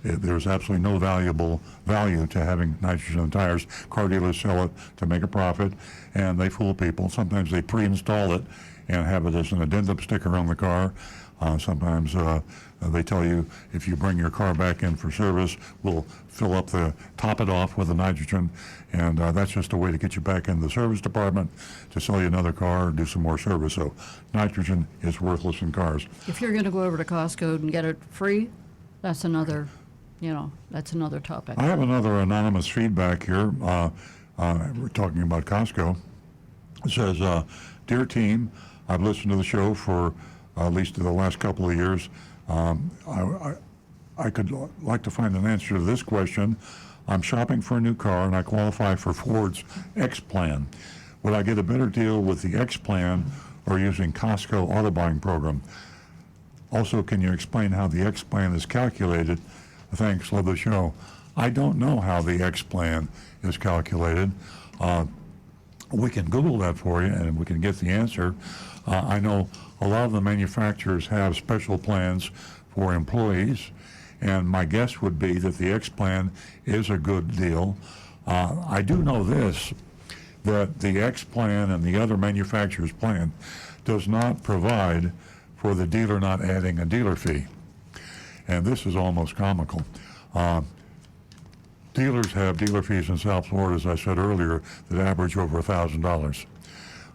There's absolutely no value to having nitrogen in tires. Car dealers sell it to make a profit, and they fool people. Sometimes they pre-install it and have it as an addendum sticker on the car. Sometimes they tell you, if you bring your car back in for service, we'll top it off with the nitrogen, and that's just a way to get you back in the service department to sell you another car or do some more service. So nitrogen is worthless in cars. If you're going to go over to Costco and get it free, that's another topic. I have another anonymous feedback here. We're talking about Costco. It says, "Dear team, I've listened to the show for at least the last couple of years. I could like to find an answer to this question. I'm shopping for a new car and I qualify for Ford's X Plan. Would I get a better deal with the X Plan or using Costco auto buying program? Also, can you explain how the X Plan is calculated? Thanks, love the show." I don't know how the X Plan is calculated. We can Google that for you and we can get the answer. I know a lot of the manufacturers have special plans for employees, and my guess would be that the X Plan is a good deal. I do know this, that the X Plan and the other manufacturer's plan does not provide for the dealer not adding a dealer fee. And this is almost comical. Dealers have dealer fees in South Florida, as I said earlier, that average over $1,000.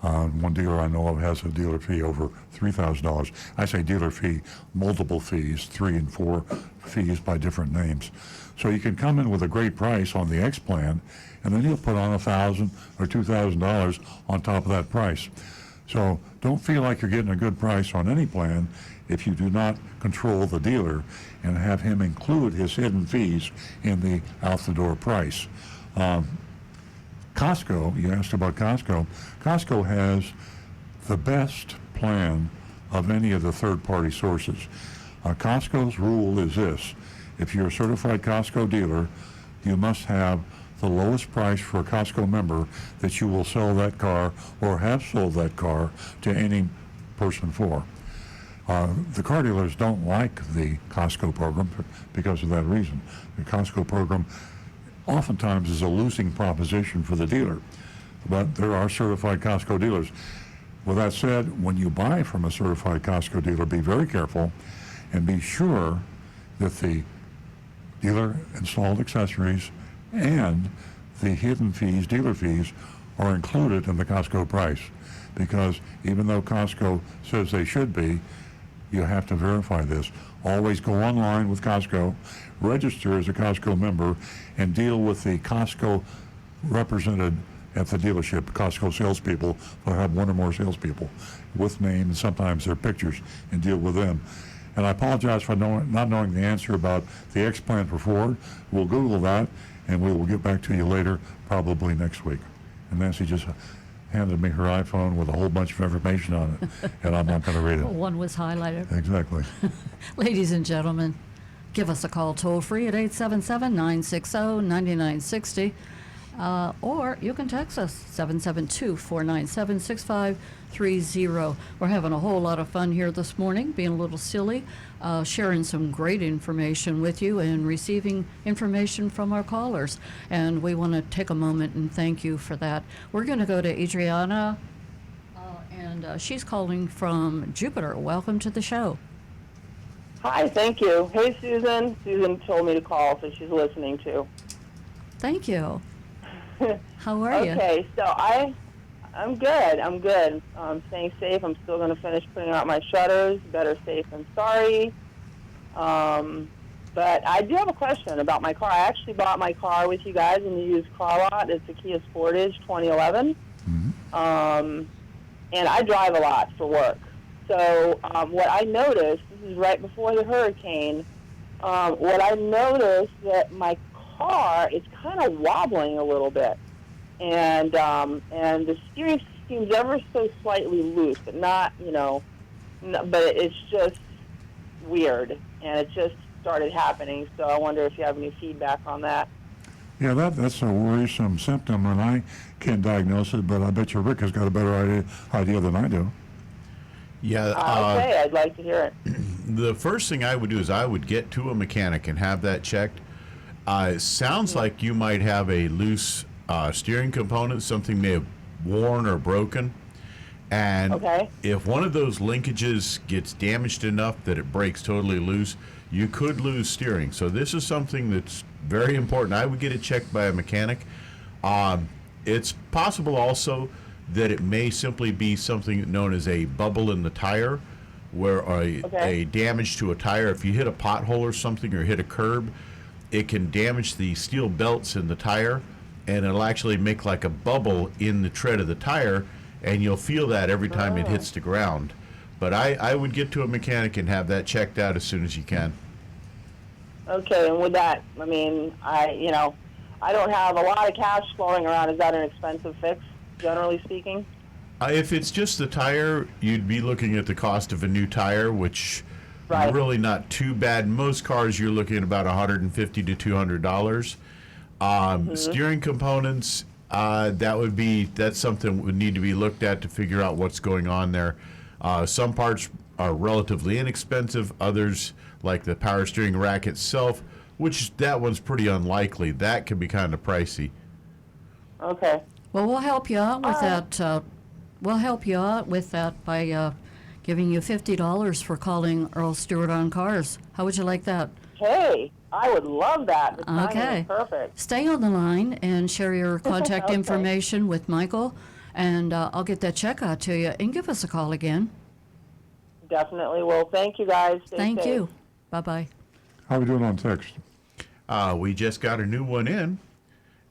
One dealer I know of has a dealer fee over $3,000. I say dealer fee, multiple fees, 3 and 4 fees by different names. So you can come in with a great price on the X Plan, and then he'll put on $1,000 or $2,000 on top of that price. So don't feel like you're getting a good price on any plan if you do not control the dealer and have him include his hidden fees in the out-the-door price. Costco, you asked about Costco. Costco has the best plan of any of the third-party sources. Costco's rule is this: if you're a certified Costco dealer, you must have the lowest price for a Costco member that you will sell that car or have sold that car to any person for. The car dealers don't like the Costco program because of that reason. The Costco program oftentimes is a losing proposition for the dealer, but there are certified Costco dealers. With that said, when you buy from a certified Costco dealer, be very careful and be sure that the dealer installed accessories and the hidden fees, dealer fees, are included in the Costco price. Because even though Costco says they should be, you have to verify this. Always go online with Costco, register as a Costco member, and deal with the Costco represented at the dealership. Costco salespeople will have one or more salespeople with name and sometimes their pictures, and deal with them. And I apologize for not knowing the answer about the X plan for Ford. We'll Google that, and we will get back to you later, probably next week. And Nancy just handed me her iPhone with a whole bunch of information on it, and I'm not going to read it. One was highlighted. Exactly. Ladies and gentlemen, give us a call toll free at 877-960-9960. Or you can text us, 772-497-6530. We're having a whole lot of fun here this morning, being a little silly, sharing some great information with you and receiving information from our callers. And we want to take a moment and thank you for that. We're going to go to Adriana, and she's calling from Jupiter. Welcome to the show. Hi, thank you. Hey, Susan. Susan told me to call, so she's listening too. Thank you. How are you? Okay, so I'm good. I'm staying safe. I'm still going to finish putting out my shutters. Better safe than sorry. But I do have a question about my car. I actually bought my car with you guys in the used car lot. It's a Kia Sportage 2011. And I drive a lot for work. So what I noticed, this is right before the hurricane, what I noticed that my car is kind of wobbling a little bit, and the steering seems ever so slightly loose, but not, but it's just weird, and it just started happening. So I wonder if you have any feedback on that. Yeah, that's a worrisome symptom, and I can't diagnose it, but I bet you Rick has got a better idea than I do. Yeah. Okay, I'd like to hear it. The first thing I would do is I would get to a mechanic and have that checked. It sounds like you might have a loose steering component, something may have worn or broken. And if one of those linkages gets damaged enough that it breaks totally loose, you could lose steering. So this is something that's very important. I would get it checked by a mechanic. It's possible also that it may simply be something known as a bubble in the tire, where a damage to a tire, if you hit a pothole or something or hit a curb, it can damage the steel belts in the tire, and it'll actually make like a bubble in the tread of the tire, and you'll feel that every time it hits the ground. But I would get to a mechanic and have that checked out as soon as you can. Okay, and with that, I mean, I don't have a lot of cash flowing around. Is that an expensive fix, generally speaking? If it's just the tire, you'd be looking at the cost of a new tire, which really not too bad. Most cars you're looking at about $150 to $200. Steering components, that's something that would need to be looked at to figure out what's going on there. Some parts are relatively inexpensive. Others, like the power steering rack itself, which that one's pretty unlikely. That could be kind of pricey. Okay. Well, we'll help you out with that. We'll help you out with that by giving you $50 for calling Earl Stewart on Cars. How would you like that? Hey, I would love that. The timing is perfect. Stay on the line and share your contact information with Michael, and I'll get that check out to you. And give us a call again. Definitely will. Thank you, guys. Stay Thank safe. you. Bye-bye. How are we doing on text? We just got a new one in.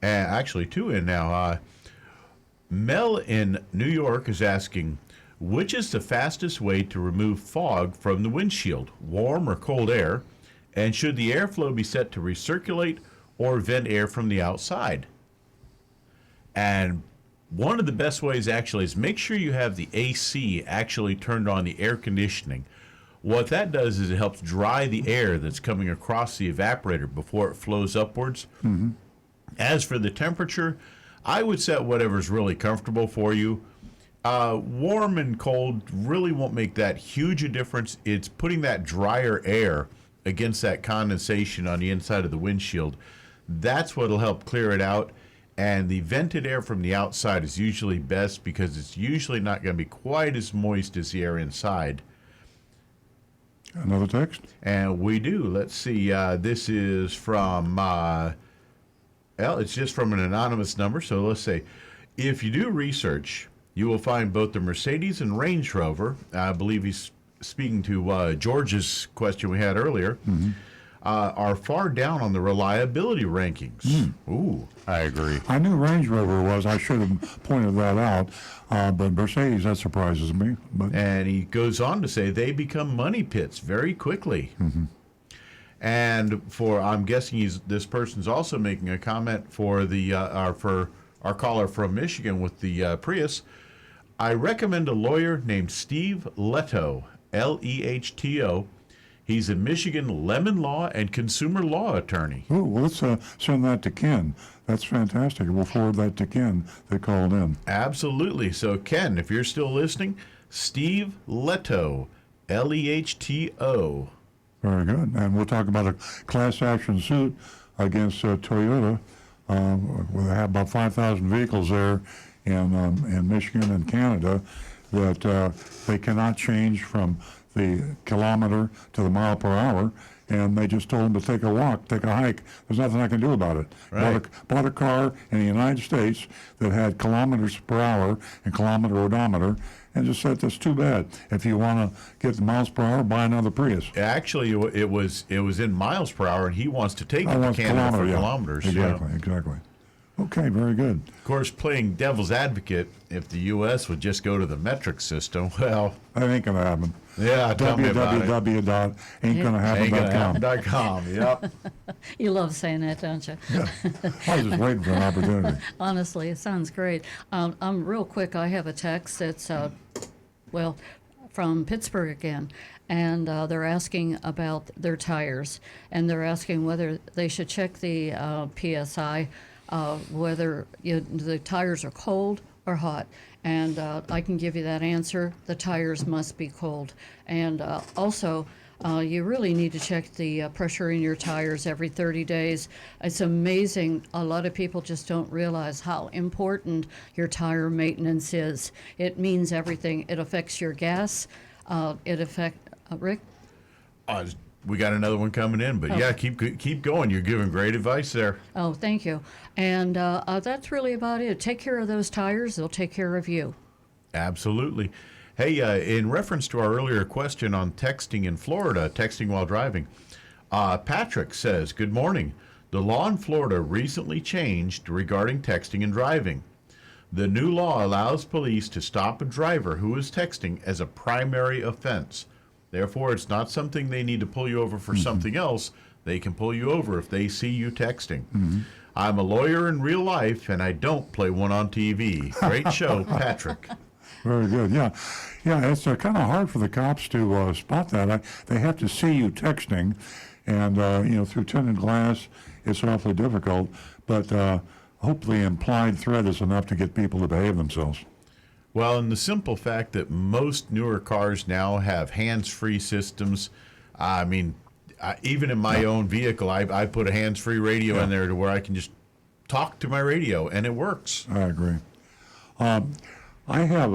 Actually, two in now. Mel in New York is asking, Which is the fastest way to remove fog from the windshield, warm or cold air? And should the airflow be set to recirculate or vent air from the outside? And one of the best ways actually is make sure you have the AC actually turned on, the air conditioning. What that does is it helps dry the air that's coming across the evaporator before it flows upwards. As for the temperature, I would set whatever's really comfortable for you. Warm and cold really won't make that huge a difference. It's putting that drier air against that condensation on the inside of the windshield. That's what'll help clear it out. And the vented air from the outside is usually best because it's usually not going to be quite as moist as the air inside. Another text? And we do. Let's see. This is from, well, it's just from an anonymous number. So let's say, if you do research, you will find both the Mercedes and Range Rover. I believe he's speaking to George's question we had earlier. Are far down on the reliability rankings. Ooh. I agree. I knew Range Rover was. I should have pointed that out. But Mercedes, that surprises me. But And he goes on to say they become money pits very quickly. And I'm guessing this person's also making a comment for for our caller from Michigan with the Prius. I recommend a lawyer named Steve Leto, Lehto. He's a Michigan lemon law and consumer law attorney. oh, well, let's send that to Ken. That's fantastic. We'll forward that to Ken that called in. Absolutely. So, Ken, if you're still listening, Steve Leto, Lehto. Very good. And we'll talk about a class action suit against Toyota. We have about 5,000 vehicles there in Michigan and Canada that they cannot change from the kilometer to the mile per hour, and they just told them to take a walk, take a hike. There's nothing I can do about it. Right. Bought a car in the United States that had kilometers per hour and kilometer odometer, and just said, that's too bad. If you want to get the miles per hour, buy another Prius. Actually, it was in miles per hour, and he wants to take it I to want Canada for yeah. kilometers. Exactly, exactly. Okay, very good. Of course, playing devil's advocate, if the U.S. would just go to the metric system, well, That ain't going to happen. yeah, tell me about it. www.ain'tgonnahappen.com. Yep. You love saying that, don't you? I was just waiting for an opportunity. Honestly, it sounds great. I'm real quick. I have a text that's, from Pittsburgh again, and they're asking about their tires, and they're asking whether they should check the PSI, whether the tires are cold or hot. And I can give you that answer. The tires must be cold. And also, you really need to check the pressure in your tires every 30 days. It's amazing. A lot of people just don't realize how important your tire maintenance is. It means everything. It affects your gas. It affects, Rick? We got another one coming in, but yeah, keep going. You're giving great advice there. Oh, thank you. And that's really about it. Take care of those tires. They'll take care of you. Absolutely. Hey, in reference to our earlier question on texting in Florida, texting while driving, Patrick says, good morning. The law in Florida recently changed regarding texting and driving. The new law allows police to stop a driver who is texting as a primary offense. Therefore, it's not something they need to pull you over for something else. They can pull you over if they see you texting. I'm a lawyer in real life, and I don't play one on TV. Great show, Patrick. Very good. Yeah, it's kind of hard for the cops to spot that. They have to see you texting, and through tinted glass, it's awfully difficult. But hopefully, implied threat is enough to get people to behave themselves. Well, and the simple fact that most newer cars now have hands-free systems. I mean, even in my own vehicle, I put a hands-free radio in there to where I can just talk to my radio, and it works. I agree. I have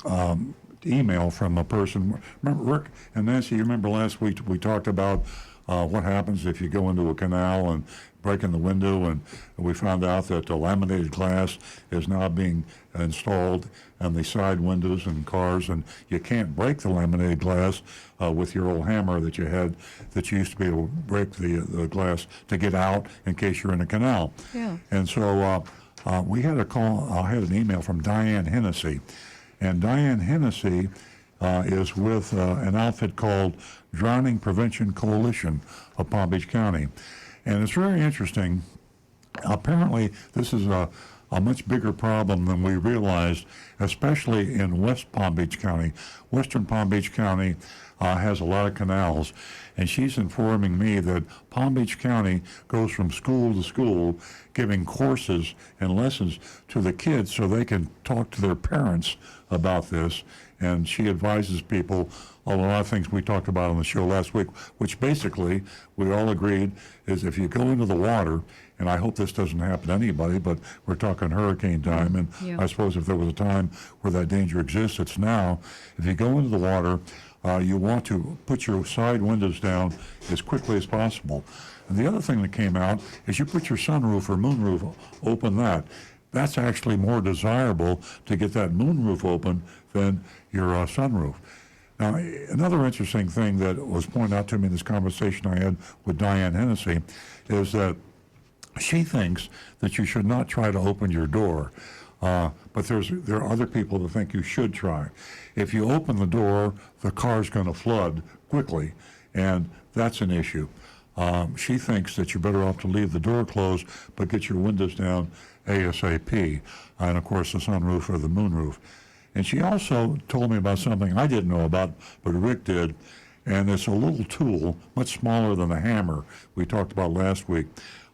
an email from a person. Remember, Rick and Nancy, you remember last week we talked about what happens if you go into a canal and break in the window, and we found out that the laminated glass is now being installed on the side windows in cars, and you can't break the laminated glass with your old hammer that you had, that you used to be able to break the glass to get out in case you're in a canal. Yeah. And so we had a call, I had an email from Diane Hennessy, And Diane Hennessy is with an outfit called Drowning Prevention Coalition of Palm Beach County. And it's very interesting. Apparently, this is a much bigger problem than we realized, especially in West Palm Beach County. Western Palm Beach County has a lot of canals, and she's informing me that Palm Beach County goes from school to school giving courses and lessons to the kids so they can talk to their parents about this. And she advises people on a lot of things we talked about on the show last week, which basically we all agreed is if you go into the water, and I hope this doesn't happen to anybody, but we're talking hurricane time, and Yeah. I suppose if there was a time where that danger exists, it's now. If you go into the water, you want to put your side windows down as quickly as possible. And the other thing that came out is you put your sunroof or moonroof open that. That's actually more desirable to get that moonroof open than your sunroof. Now, another interesting thing that was pointed out to me in this conversation I had with Diane Hennessy is that she thinks that you should not try to open your door, but there are other people that think you should try. If you open the door, the car's going to flood quickly, and that's an issue. She thinks that you're better off to leave the door closed, but get your windows down ASAP, and of course the sunroof or the moonroof. And she also told me about something I didn't know about, but Rick did, and it's a little tool, much smaller than the hammer we talked about last week.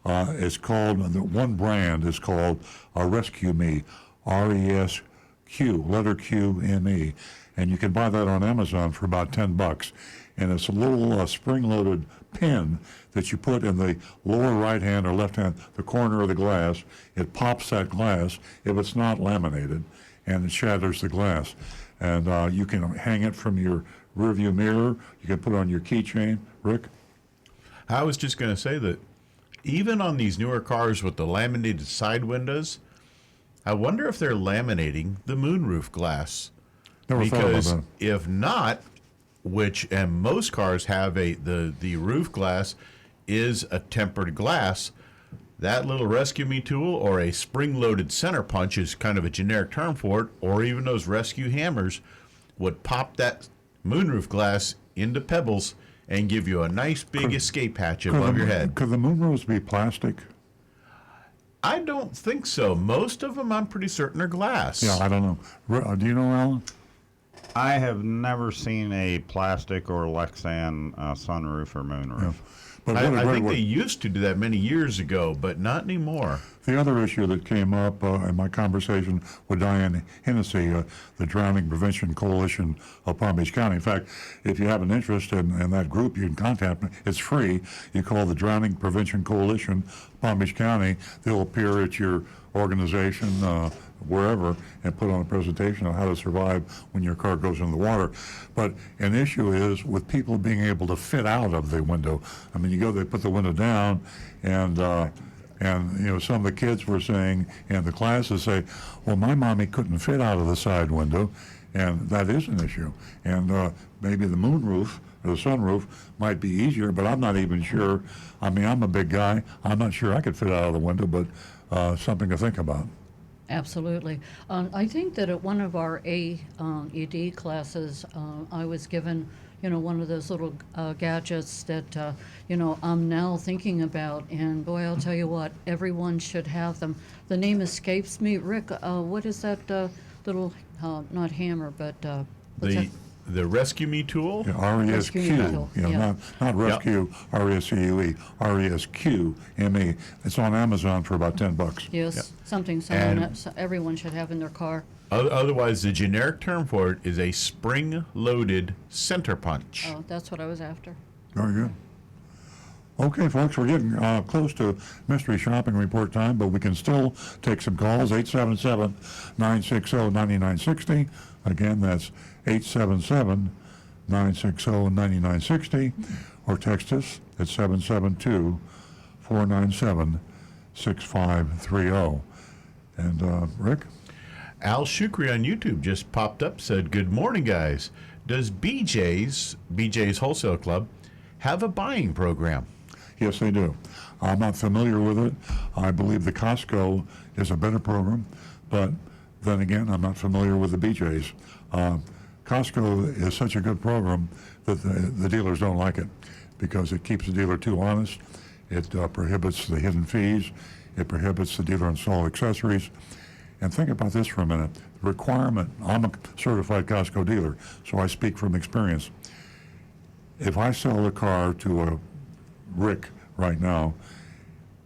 It's called, the one brand is called Rescue Me, R-E-S-Q, letter Q-M-E, and you can buy that on Amazon for about $10. And it's a little spring-loaded pin that you put in the lower right hand or left hand, the corner of the glass. It pops that glass if it's not laminated, and it shatters the glass. And you can hang it from your rearview mirror. You can put it on your keychain. Rick? I was just going to say that even on these newer cars with the laminated side windows, I wonder if they're laminating the moonroof glass. Never thought about Because that. if not, and most cars have the roof glass is a tempered glass, that little Rescue Me tool or a spring-loaded center punch is kind of a generic term for it, or even those rescue hammers would pop that moonroof glass into pebbles and give you a nice big escape hatch above your head. Could the moonroofs be plastic? I don't think so. Most of them, I'm pretty certain, are glass. Yeah, I don't know. Do you know, Alan? I have never seen a plastic or Lexan sunroof or moonroof. But I what a great think way- they used to do that many years ago, but not anymore. The other issue that came up in my conversation with Diane Hennessy, the Drowning Prevention Coalition of Palm Beach County. In fact, if you have an interest in that group, you can contact me. It's free. You call the Drowning Prevention Coalition Palm Beach County. They'll appear at your organization, wherever, and put on a presentation on how to survive when your car goes in the water. But an issue is with people being able to fit out of the window. I mean, they put the window down, and some of the kids were saying, and the classes say, well, my mommy couldn't fit out of the side window, and that is an issue. And maybe the moonroof or the sunroof might be easier, but I'm not even sure. I mean, I'm a big guy. I'm not sure I could fit out of the window, but something to think about. Absolutely. I think that at one of our AED classes, I was given, one of those little gadgets that, I'm now thinking about. And boy, I'll tell you what, everyone should have them. The name escapes me. Rick, what is that little, not hammer, but what's that? The Rescue Me tool? Yeah, R-E-S-Q, Rescue, yeah. not rescue, R-E-S-C-U-E, R-E-S-Q-M-E. It's on Amazon for about $10. Yes, something And- everyone should have in their car. Otherwise, the generic term for it is a spring-loaded center punch. Oh, that's what I was after. Very good. Okay, folks, we're getting close to mystery shopping report time, but we can still take some calls. 877-960-9960. Again, that's 877-960-9960. Or text us at 772-497-6530. And Rick? Al Shukri on YouTube just popped up, said, "Good morning, guys. Does BJ's Wholesale Club have a buying program?" Yes, they do. I'm not familiar with it. I believe the Costco is a better program, but Then again, I'm not familiar with the BJ's. Costco is such a good program that the dealers don't like it because it keeps the dealer too honest. It prohibits the hidden fees. It prohibits the dealer install accessories. And think about this for a minute. The requirement, I'm a certified Costco dealer, so I speak from experience. If I sell a car to a Rick right now,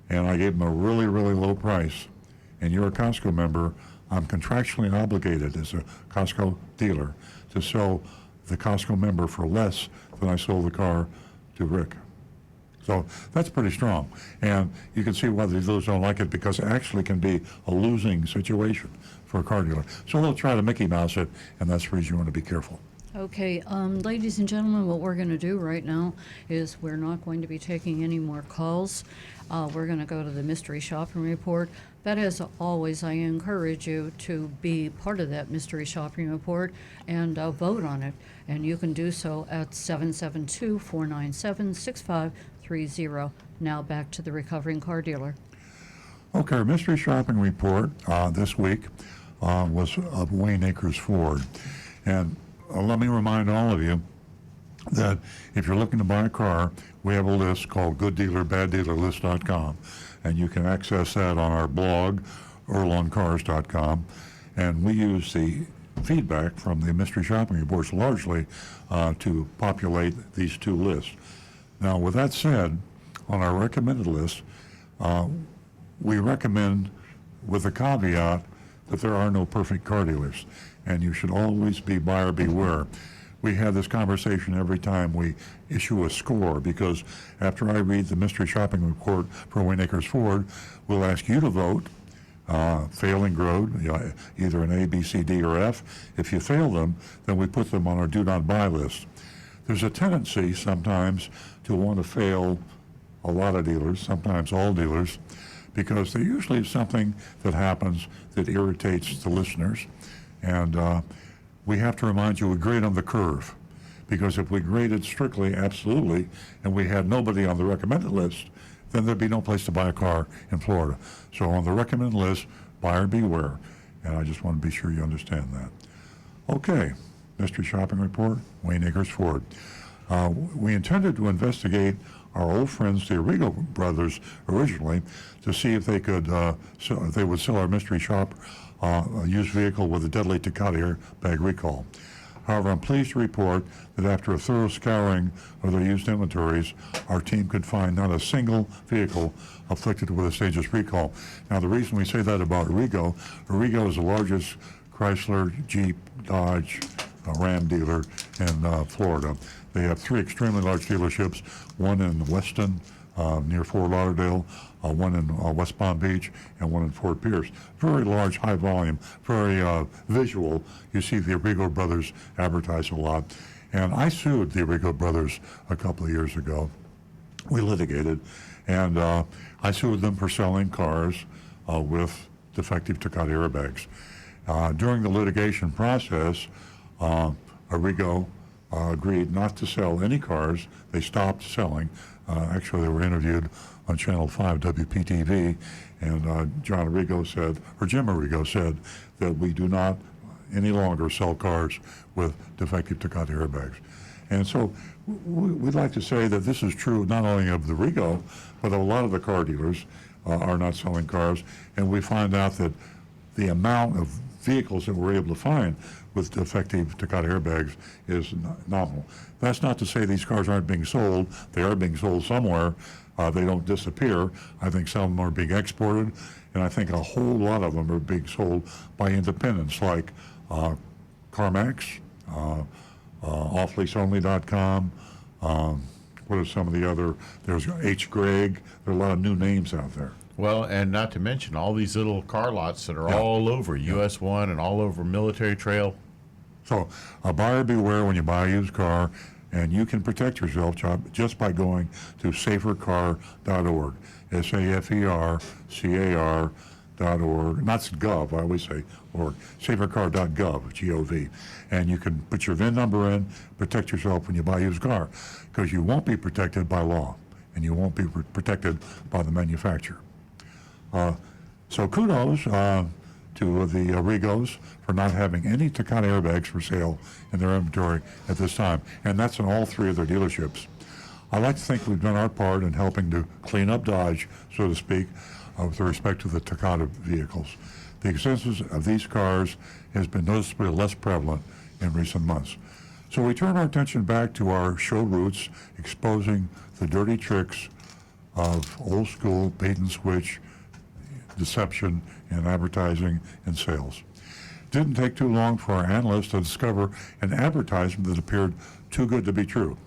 and I gave him a really, really low price, and you're a Costco member, I'm contractually obligated as a Costco dealer to sell the Costco member for less than I sold the car to Rick. So that's pretty strong. And you can see why the dealers don't like it, because it actually can be a losing situation for a car dealer. So they'll try to Mickey Mouse it, and that's the reason you want to be careful. Okay, ladies and gentlemen, what we're going to do right now is we're not going to be taking any more calls. We're going to go to the mystery shopping report. But as always, I encourage you to be part of that mystery shopping report and vote on it. And you can do so at 772-497-6530. Now back to the recovering car dealer. Okay, our mystery shopping report this week was of Wayne Acres Ford. And let me remind all of you that if you're looking to buy a car, we have a list called gooddealerbaddealerlist.com, and you can access that on our blog, earloncars.com, and we use the feedback from the mystery shopping reports largely to populate these two lists. Now, with that said, on our recommended list, we recommend with a caveat that there are no perfect car dealers, and you should always be buyer beware. We have this conversation every time we issue a score, because after I read the mystery shopping report for Wayne Acres Ford, we'll ask you to vote, failing grade, either an A, B, C, D, or F. If you fail them, then we put them on our do not buy list. There's a tendency sometimes to want to fail a lot of dealers, sometimes all dealers, because there usually is something that happens that irritates the listeners. And we have to remind you we grade on the curve, because if we graded strictly, absolutely, and we had nobody on the recommended list, then there'd be no place to buy a car in Florida. So on the recommended list, buyer beware. And I just want to be sure you understand that. Okay, mystery shopping report, Wayne Acres Ford. We intended to investigate our old friends, the Arrigo brothers, originally, to see if they could, if they would sell our mystery shop a used vehicle with a deadly Takata airbag recall. However, I'm pleased to report that after a thorough scouring of their used inventories, our team could find not a single vehicle afflicted with a stageless recall. Now, the reason we say that about Arrigo is the largest Chrysler, Jeep, Dodge, Ram dealer in Florida. They have three extremely large dealerships, one in Weston, near Fort Lauderdale, one in West Palm Beach, and one in Fort Pierce. Very large, high volume, very visual. You see the Arrigo brothers advertise a lot. And I sued the Arrigo brothers a couple of years ago. We litigated, and I sued them for selling cars with defective Takata airbags. During the litigation process, Arrigo agreed not to sell any cars. They stopped selling. Actually, they were interviewed on Channel 5 WPTV, and Jim Arrigo said that we do not any longer sell cars with defective Takata airbags. And so we'd like to say that this is true not only of the Arrigo, but a lot of the car dealers are not selling cars, and we find out that the amount of vehicles that we're able to find with defective Takata airbags is nominal. That's not to say these cars aren't being sold. They are being sold somewhere. They don't disappear. I think some of them are being exported, and I think a whole lot of them are being sold by independents like CarMax, offleaseonly.com. What are some of the other? There's H. Gregg. There are a lot of new names out there. Well, and not to mention all these little car lots that are all over US 1 and all over Military Trail. So buyer beware when you buy a used car, and you can protect yourself just by going to safercar.org, safercar.org, not gov, I always say org, safercar.gov, G-O-V, and you can put your VIN number in, protect yourself when you buy a used car, because you won't be protected by law, and you won't be protected by the manufacturer. So kudos to the Regos for not having any Takata airbags for sale in their inventory at this time, and that's in all three of their dealerships. I like to think we've done our part in helping to clean up Dodge, so to speak, with respect to the Takata vehicles. The existence of these cars has been noticeably less prevalent in recent months. So we turn our attention back to our show roots, exposing the dirty tricks of old school bait and switch deception in advertising and sales. Didn't take too long for our analysts to discover an advertisement that appeared too good to be true.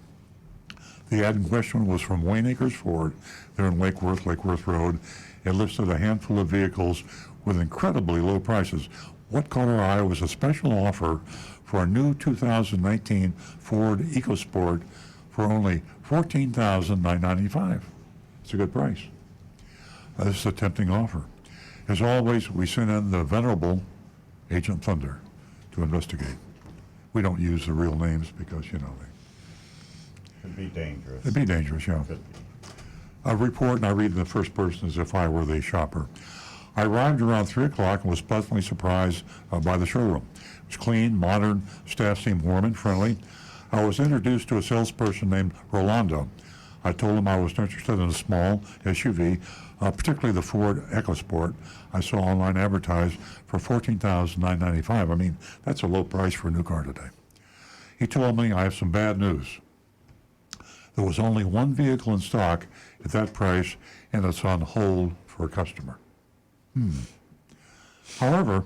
The ad in question was from Wayne Acres Ford, there in Lake Worth Road. It listed a handful of vehicles with incredibly low prices. What caught our eye was a special offer for a new 2019 Ford EcoSport for only $14,995. It's a good price. This is a tempting offer. As always, we sent in the venerable Agent Thunder to investigate. We don't use the real names because, you know, Could be dangerous. it'd be dangerous, yeah. Could be. A report, and I read in the first person as if I were the shopper. I arrived around 3 o'clock and was pleasantly surprised by the showroom. It was clean, modern, staff seemed warm and friendly. I was introduced to a salesperson named Rolando. I told him I was interested in a small SUV, particularly the Ford EcoSport. I saw online advertised for $14,995. I mean, that's a low price for a new car today. He told me, I have some bad news. There was only one vehicle in stock at that price, and it's on hold for a customer. However,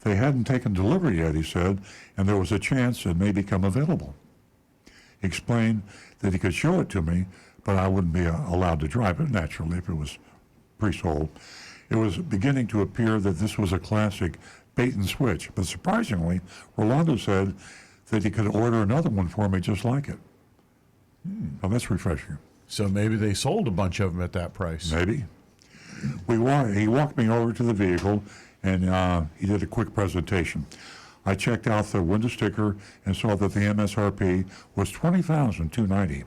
they hadn't taken delivery yet, he said, and there was a chance it may become available. He explained that he could show it to me, but I wouldn't be allowed to drive it, naturally, if it was pre-sold. It was beginning to appear that this was a classic bait and switch, but surprisingly, Rolando said that he could order another one for me just like it. Well, that's refreshing. So maybe they sold a bunch of them at that price. Maybe. He walked me over to the vehicle, and he did a quick presentation. I checked out the window sticker and saw that the MSRP was $20,290.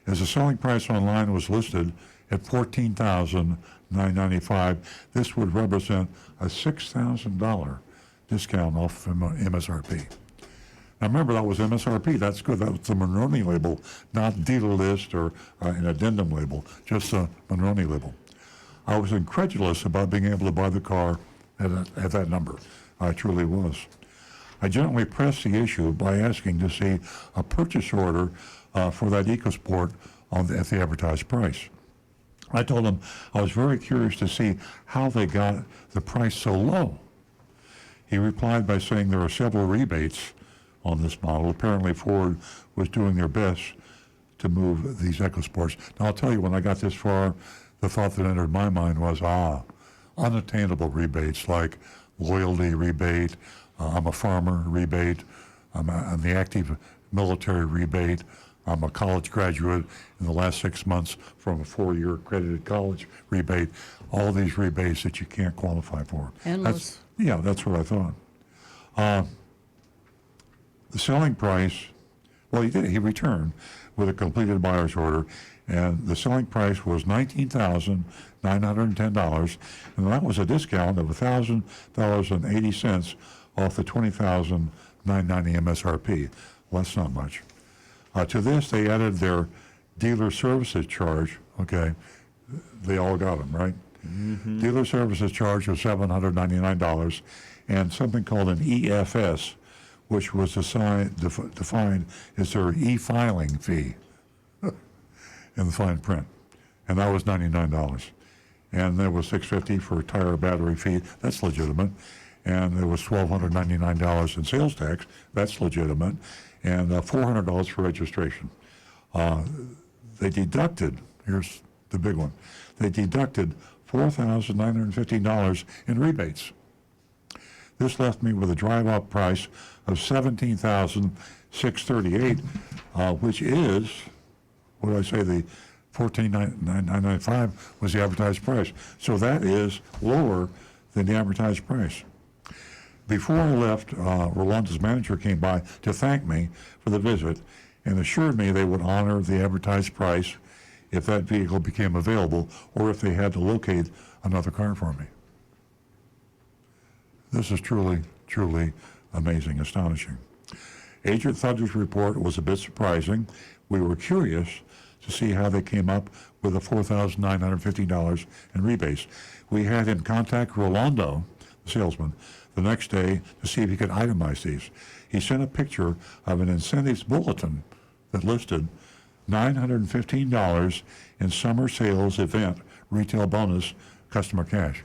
As the selling price online was listed at $14,995, this would represent a $6,000 discount off MSRP. Now remember, that was MSRP. That's good. That was the Monroney label, not dealer list or an addendum label, just a Monroney label. I was incredulous about being able to buy the car at that number. I truly was. I gently pressed the issue by asking to see a purchase order for that EcoSport at the advertised price. I told him I was very curious to see how they got the price so low. He replied by saying there are several rebates on this model. Apparently Ford was doing their best to move these EcoSports. Now I'll tell you, when I got this far, the thought that entered my mind was, unattainable rebates like loyalty rebate, I'm a farmer rebate, I'm the active military rebate, I'm a college graduate in the last 6 months from a 4-year accredited college rebate, all these rebates that you can't qualify for. Endless. That's what I thought. The selling price, well, he returned with a completed buyer's order, and the selling price was $19,910, and that was a discount of $1,000.80 off the $20,990 MSRP. Well, that's not much. To this, they added their dealer services charge. Okay, they all got them, right? Mm-hmm. Dealer services charge of $799, and something called an EFS, which was defined as their e-filing fee in the fine print, and that was $99. And there was $650 for a tire battery fee. That's legitimate. And there was $1,299 in sales tax. That's legitimate. And $400 for registration. They deducted, here's the big one, they deducted $4,950 in rebates. This left me with a drive-up price of $17,638, which is, what did I say, the $14,995 was the advertised price. So that is lower than the advertised price. Before I left, Rolando's manager came by to thank me for the visit and assured me they would honor the advertised price if that vehicle became available or if they had to locate another car for me. This is truly, truly amazing, astonishing. Agent Thunder's report was a bit surprising. We were curious to see how they came up with the $4,950 in rebates. We had him contact Rolando, the salesman, the next day to see if he could itemize these. He sent a picture of an incentives bulletin that listed $915 in summer sales event retail bonus customer cash.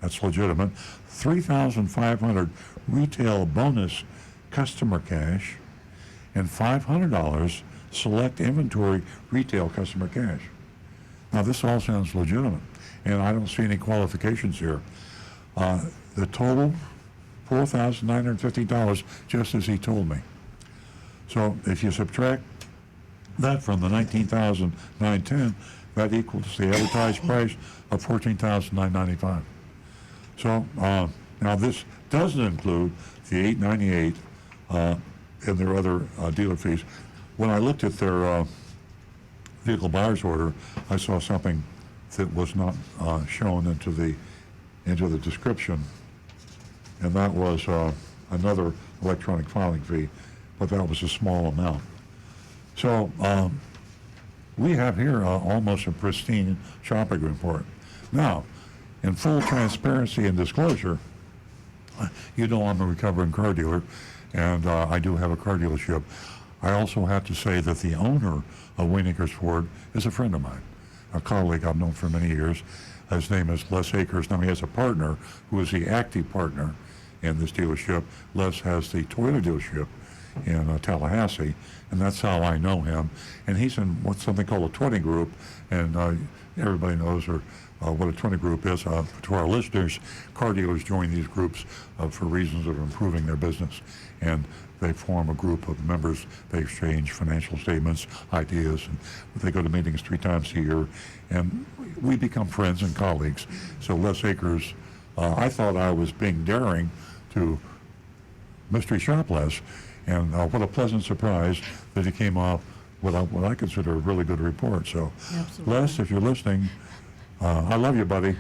That's legitimate. $3,500 retail bonus customer cash and $500 select inventory retail customer cash. Now this all sounds legitimate, and I don't see any qualifications here. The total, $4,950, just as he told me. So if you subtract that from the $19,910, that equals the advertised price of $14,995. So now this doesn't include the $898 and their other dealer fees. When I looked at their vehicle buyer's order, I saw something that was not shown into the description, and that was another electronic filing fee, but that was a small amount. So we have here almost a pristine shopping report. Now, in full transparency and disclosure, you know I'm a recovering car dealer, and I do have a car dealership. I also have to say that the owner of Wayne Ford is a friend of mine, a colleague I've known for many years. His name is Les Akers. Now he has a partner who is the active partner in this dealership. Les has the Toyota dealership in Tallahassee, and that's how I know him. And he's in what's something called a 20 group, and everybody knows what a 20 group is. To our listeners, car dealers join these groups for reasons of improving their business, and they form a group of members. They exchange financial statements, ideas, and they go to meetings 3 times a year, and we become friends and colleagues. So Les Akers, I thought I was being daring to mystery shop Les, and what a pleasant surprise that he came off with what I consider a really good report. So Absolutely. Les, if you're listening, I love you, buddy.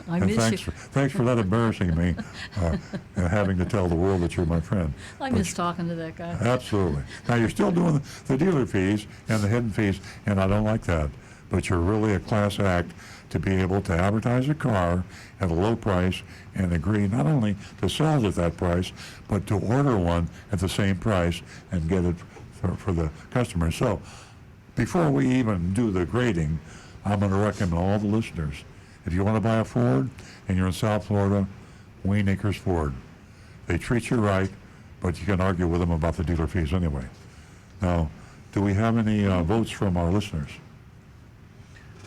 I And miss thanks you. thanks for not embarrassing me and having to tell the world that you're my friend. I But miss talking to that guy. Absolutely. Now, you're still doing the dealer fees and the hidden fees, and I don't like that. But you're really a class act to be able to advertise a car at a low price and agree not only to sell it at that price, but to order one at the same price and get it for the customer. So before we even do the grading, I'm going to recommend all the listeners, if you want to buy a Ford and you're in South Florida, Wayne Akers Ford. They treat you right, but you can argue with them about the dealer fees anyway. Now, do we have any votes from our listeners?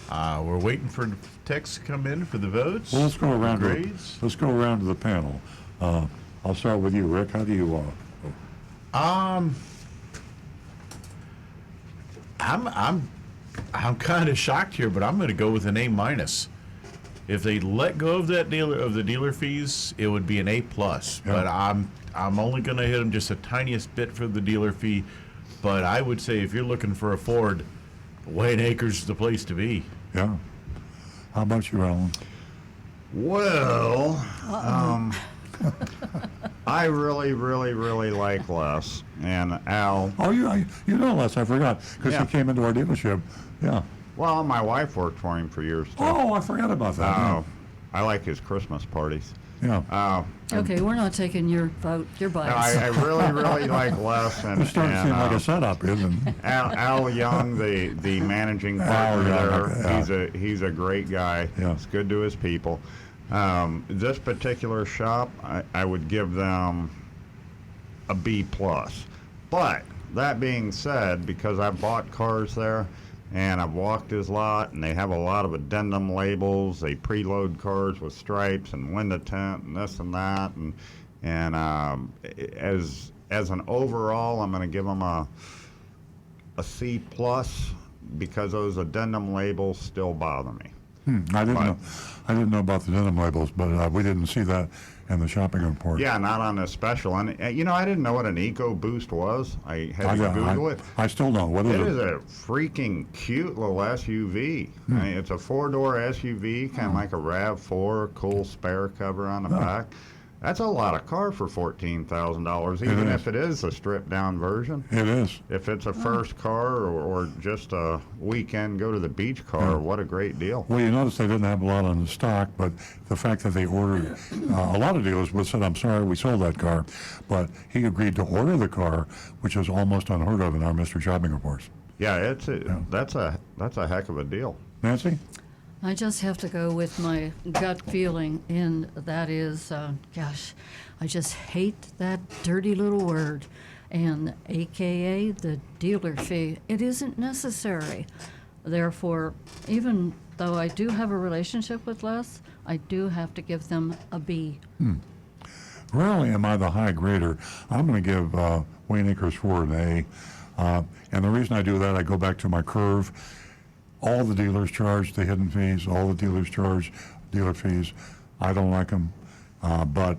We're waiting for the texts to come in for the votes. Well, let's go around. Grades. Let's go around to the panel. I'll start with you, Rick. How do you? I'm kind of shocked here, but I'm going to go with an A minus. If they let go of that the dealer fees, it would be an A plus. Yeah. But I'm only going to hit them just a tiniest bit for the dealer fee. But I would say if you're looking for a Ford, Wayne Acres is the place to be. Yeah. How about you, Alan? Well, I really, really, really like Les and Al. Oh, you know Les, I forgot, because Yeah. he came into our dealership. Yeah. Well, my wife worked for him for years too. Oh, I forgot about that. I like his Christmas parties. Yeah. Okay, we're not taking your vote, your No, bias. I really, really like Les and, It's starting to seem like a setup, isn't it? Al Young, the managing Al partner Young, there. yeah. He's a great guy. Yeah. He's good to his people. This particular shop, I would give them a B plus. But that being said, because I've bought cars there and I've walked his lot, and they have a lot of addendum labels. They preload cars with stripes and window tint and this and that, and as an overall, I'm going to give them a C plus because those addendum labels still bother me. I didn't know about the denim labels, but we didn't see that in the shopping report. Yeah, not on this special. And I didn't know what an EcoBoost was. I had to Google it. I still don't. What is It it? is a freaking cute little SUV. I mean, it's a 4-door SUV, kind of like a RAV4, cool spare cover on the back. That's a lot of car for $14,000, even is. if it is a stripped down version. It is. If it's a first car or just a weekend go to the beach car, Yeah. what a great deal. Well, you notice they didn't have a lot on the stock, but the fact that they ordered, a lot of dealers would said, "I'm sorry, we sold that car," but he agreed to order the car, which is almost unheard of in our mystery shopping reports. Yeah, that's a heck of a deal. Nancy? I just have to go with my gut feeling, and that is, gosh, I just hate that dirty little word, and AKA the dealer fee. It isn't necessary. Therefore, even though I do have a relationship with Les, I do have to give them a B. Rarely am I the high grader. I'm going to give Wayne Acres Ford an A. And the reason I do that, I go back to my curve. All the dealers charge the hidden fees. All the dealers charge dealer fees. I don't like them. But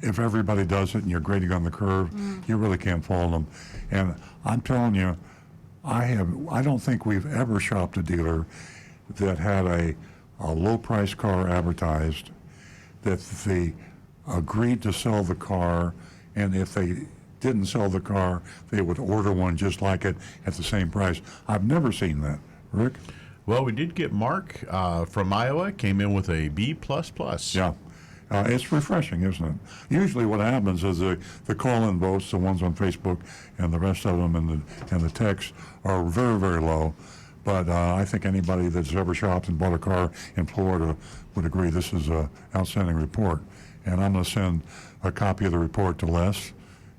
if everybody does it and you're grading on the curve, you really can't fault them. And I'm telling you, I don't think we've ever shopped a dealer that had a low price car advertised, that they agreed to sell the car, and if they didn't sell the car, they would order one just like it at the same price. I've never seen that. Rick? Well, we did get Mark from Iowa, came in with a B++. Yeah. It's refreshing, isn't it? Usually what happens is the call-in votes, the ones on Facebook and the rest of them and the text are very, very low. But I think anybody that's ever shopped and bought a car in Florida would agree this is an outstanding report. And I'm going to send a copy of the report to Les,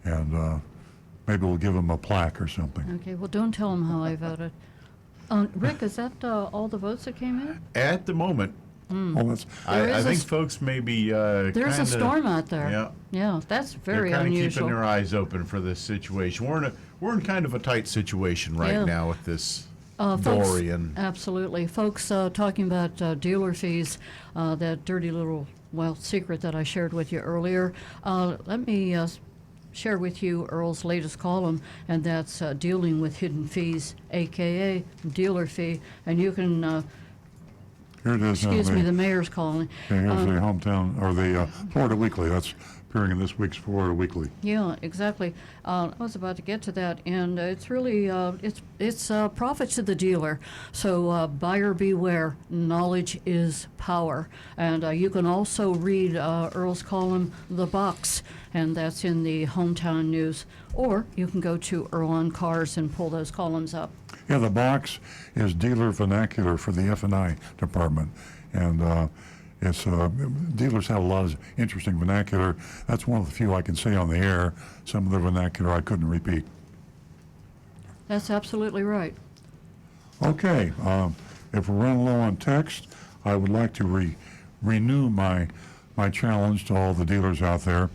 and maybe we'll give him a plaque or something. Okay, well, don't tell them how I voted. Rick, is that all the votes that came in? At the moment, Oh, that's There I is a think s- folks may be There's kinda, a storm out there. Yeah. Yeah, that's very They're kind of unusual. keeping their eyes open for this situation. We're in kind of a tight situation right Yeah. now with this Folks, Dorian. absolutely. Folks, talking about dealer fees, that dirty little, well, secret that I shared with you earlier, let me share with you Earl's latest column, and that's dealing with hidden fees, AKA dealer fee. And you can, here it is. excuse me, the mayor's column. Here's the hometown, or the Florida Weekly. That's appearing in this week's Florida Weekly. Yeah, exactly. I was about to get to that, and it's really it's profit to the dealer. So buyer beware. Knowledge is power, and you can also read Earl's column, "The Box," and that's in the Hometown News. Or you can go to Earl on Cars and pull those columns up. Yeah, the box is dealer vernacular for the F&I department, and it's dealers have a lot of interesting vernacular. That's one of the few I can say on the air. Some of the vernacular I couldn't repeat. That's absolutely right. Okay, if we're running low on text, I would like to renew my challenge to all the dealers out there.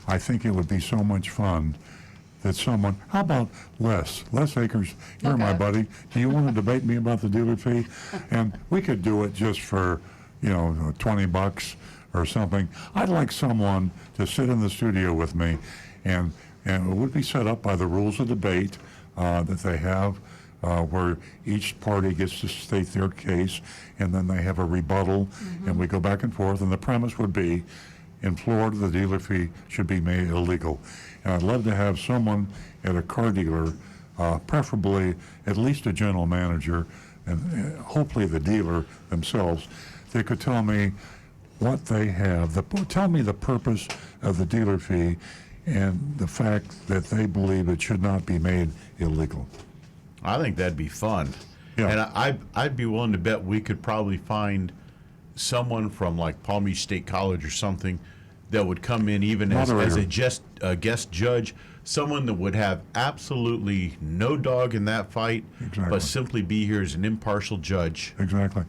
I think it would be so much fun that someone, how about Les Akers, you're my Okay. buddy. Do you want to debate me about the dealer fee? And we could do it just for, $20 or something. I'd like someone to sit in the studio with me, and it would be set up by the rules of debate that they have, where each party gets to state their case, and then they have a rebuttal, and we go back and forth. And the premise would be, in Florida, the dealer fee should be made illegal. And I'd love to have someone at a car dealer, preferably at least a general manager, and hopefully the dealer themselves, they could tell me what they have, tell me the purpose of the dealer fee and the fact that they believe it should not be made illegal. I think that'd be fun. Yeah. And I'd be willing to bet we could probably find someone from like Palm Beach State College or something that would come in even as Moderator. a guest judge, someone that would have absolutely no dog in that fight, Exactly. but simply be here as an impartial judge. Exactly.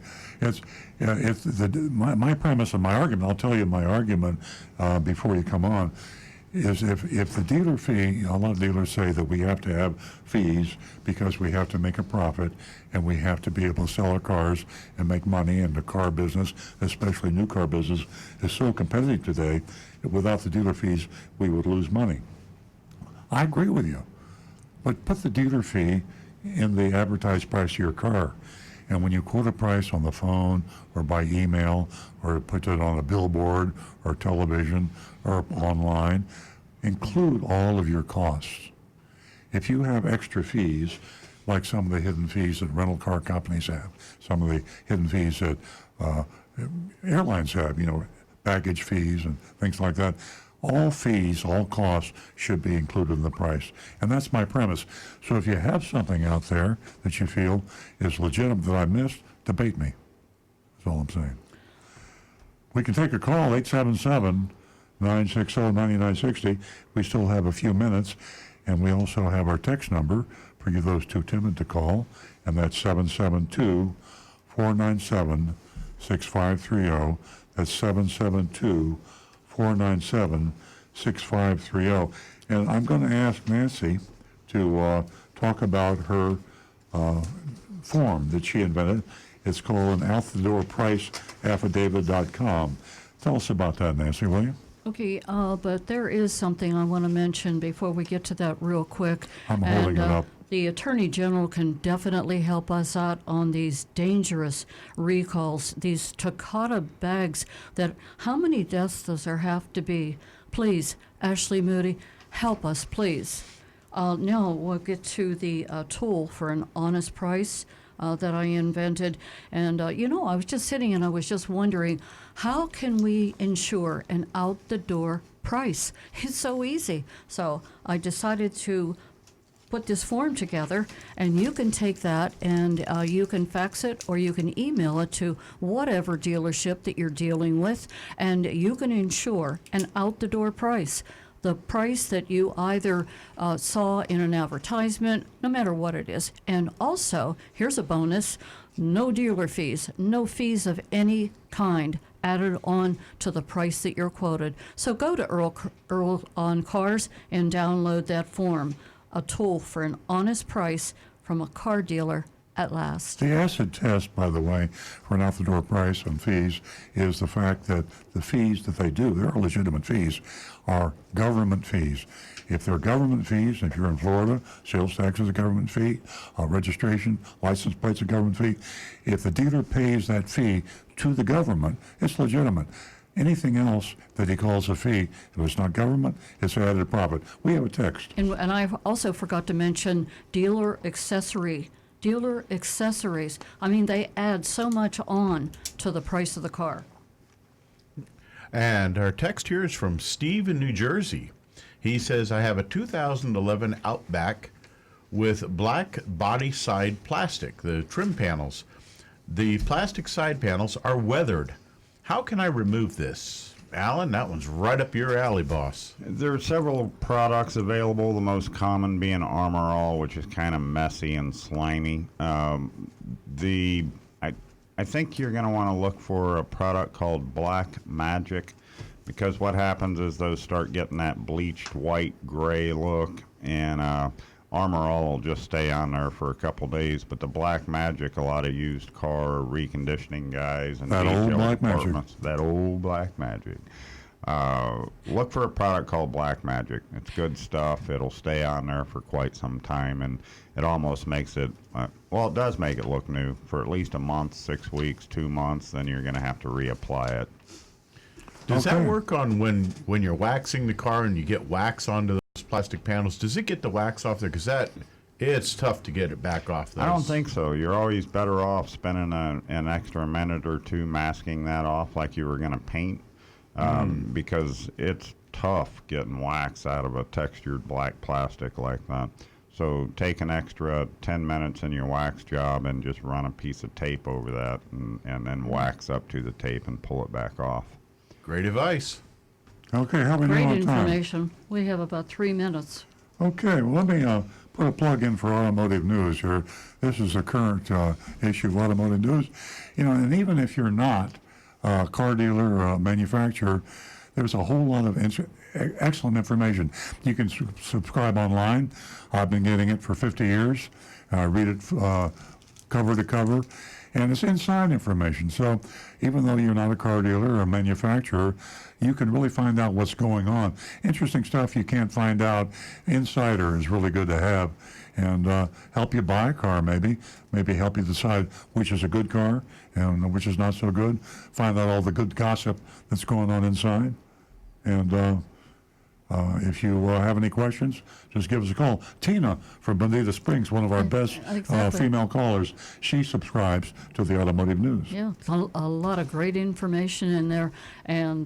My premise and my argument, I'll tell you my argument before you come on, is if the dealer fee, a lot of dealers say that we have to have fees because we have to make a profit and we have to be able to sell our cars and make money, and the car business, especially new car business, is so competitive today that without the dealer fees we would lose money. I agree with you, but put the dealer fee in the advertised price of your car. And when you quote a price on the phone or by email or put it on a billboard or television or online, include all of your costs. If you have extra fees, like some of the hidden fees that rental car companies have, some of the hidden fees that airlines have, baggage fees and things like that, all fees, all costs should be included in the price. And that's my premise. So if you have something out there that you feel is legitimate that I missed, debate me. That's all I'm saying. We can take a call, 877-960-9960. We still have a few minutes. And we also have our text number for you those too timid to call, and that's 772-497-6530. That's 772-497-6530. And I'm going to ask Nancy to talk about her form that she invented. It's called an out-the-door-price-affidavit.com. Tell us about that, Nancy, will you? Okay, but there is something I want to mention before we get to that real quick. I'm holding it up. The Attorney General can definitely help us out on these dangerous recalls, these Takata bags that, how many deaths does there have to be? Please, Ashley Moody, help us, please. Now we'll get to the tool for an honest price that I invented. And, I was just sitting and I was just wondering, how can we ensure an out-the-door price? It's so easy. So I decided to put this form together, and you can take that and you can fax it or you can email it to whatever dealership that you're dealing with, and you can ensure an out-the-door price. The price that you either saw in an advertisement, no matter what it is. And also, here's a bonus, no dealer fees, no fees of any kind added on to the price that you're quoted. So go to Earl on Cars and download that form, a tool for an honest price from a car dealer at last. The acid test, by the way, for an out-the-door price and fees is the fact that the fees that they do, they're legitimate fees, are government fees. If they're government fees, if you're in Florida, sales tax is a government fee, registration, license plate's a government fee. If the dealer pays that fee to the government, it's legitimate. Anything else that he calls a fee, if it's not government, it's added profit. We have a text. And I also forgot to mention dealer accessories. I mean, they add so much on to the price of the car. And our text here is from Steve in New Jersey. He says, I have a 2011 Outback with black body side plastic, the trim panels. The plastic side panels are weathered. How can I remove this? Alan, that one's right up your alley, boss. There are several products available, the most common being Armor All, which is kind of messy and slimy. I think you're going to want to look for a product called Black Magic, because what happens is those start getting that bleached white gray look, and Armor All will just stay on there for a couple days. But the Black Magic, a lot of used car reconditioning guys and that old Black departments, that old Black Magic. Look for a product called Black Magic. It's good stuff. It'll stay on there for quite some time, and it almost makes it, it does make it look new for at least a month, 6 weeks, 2 months. Then you're going to have to reapply it. Does Okay. that work on when you're waxing the car and you get wax onto those plastic panels? Does it get the wax off there? Because it's tough to get it back off those. I don't think so. You're always better off spending an extra minute or two masking that off like you were going to paint, because it's tough getting wax out of a textured black plastic like that. So take an extra 10 minutes in your wax job and just run a piece of tape over that, and then wax up to the tape and pull it back off. Great advice. Okay, how are we Great doing on time? information. We have about 3 minutes. Okay, well, let me put a plug in for automotive news here. This is the current issue of automotive news. And even if you're not a car dealer or a manufacturer, there's a whole lot of excellent information. You can subscribe online. I've been getting it for 50 years. I read it cover to cover. and it's inside information. So even though you're not a car dealer or a manufacturer, you can really find out what's going on. Interesting stuff you can't find out. Insider is really good to have, and help you buy a car, maybe help you decide which is a good car and which is not so good. Find out all the good gossip that's going on inside. And if you have any questions, just give us a call. Tina from Bonita Springs, one of our best Exactly. female callers, she subscribes to the Automotive News. Yeah, a lot of great information in there, and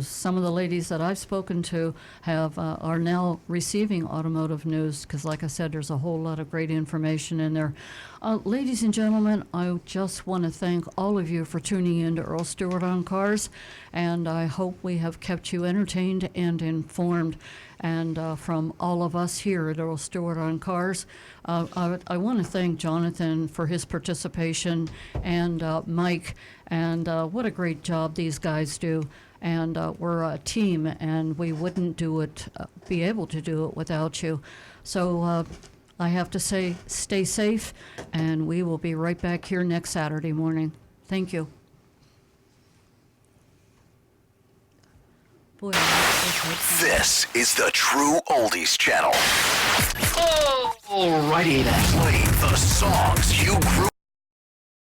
some of the ladies that I've spoken to are now receiving automotive news because, like I said, there's a whole lot of great information in there. Ladies and gentlemen, I just want to thank all of you for tuning in to Earl Stewart on Cars, and I hope we have kept you entertained and informed. And from all of us here at Earl Stewart on Cars, I want to thank Jonathan for his participation, and Mike, and what a great job these guys do. And we're a team, and we wouldn't be able to do it without you. So I have to say, stay safe, and we will be right back here next Saturday morning. Thank you. Boy, This is the True Oldies Channel. Alrighty then. Play the songs you grew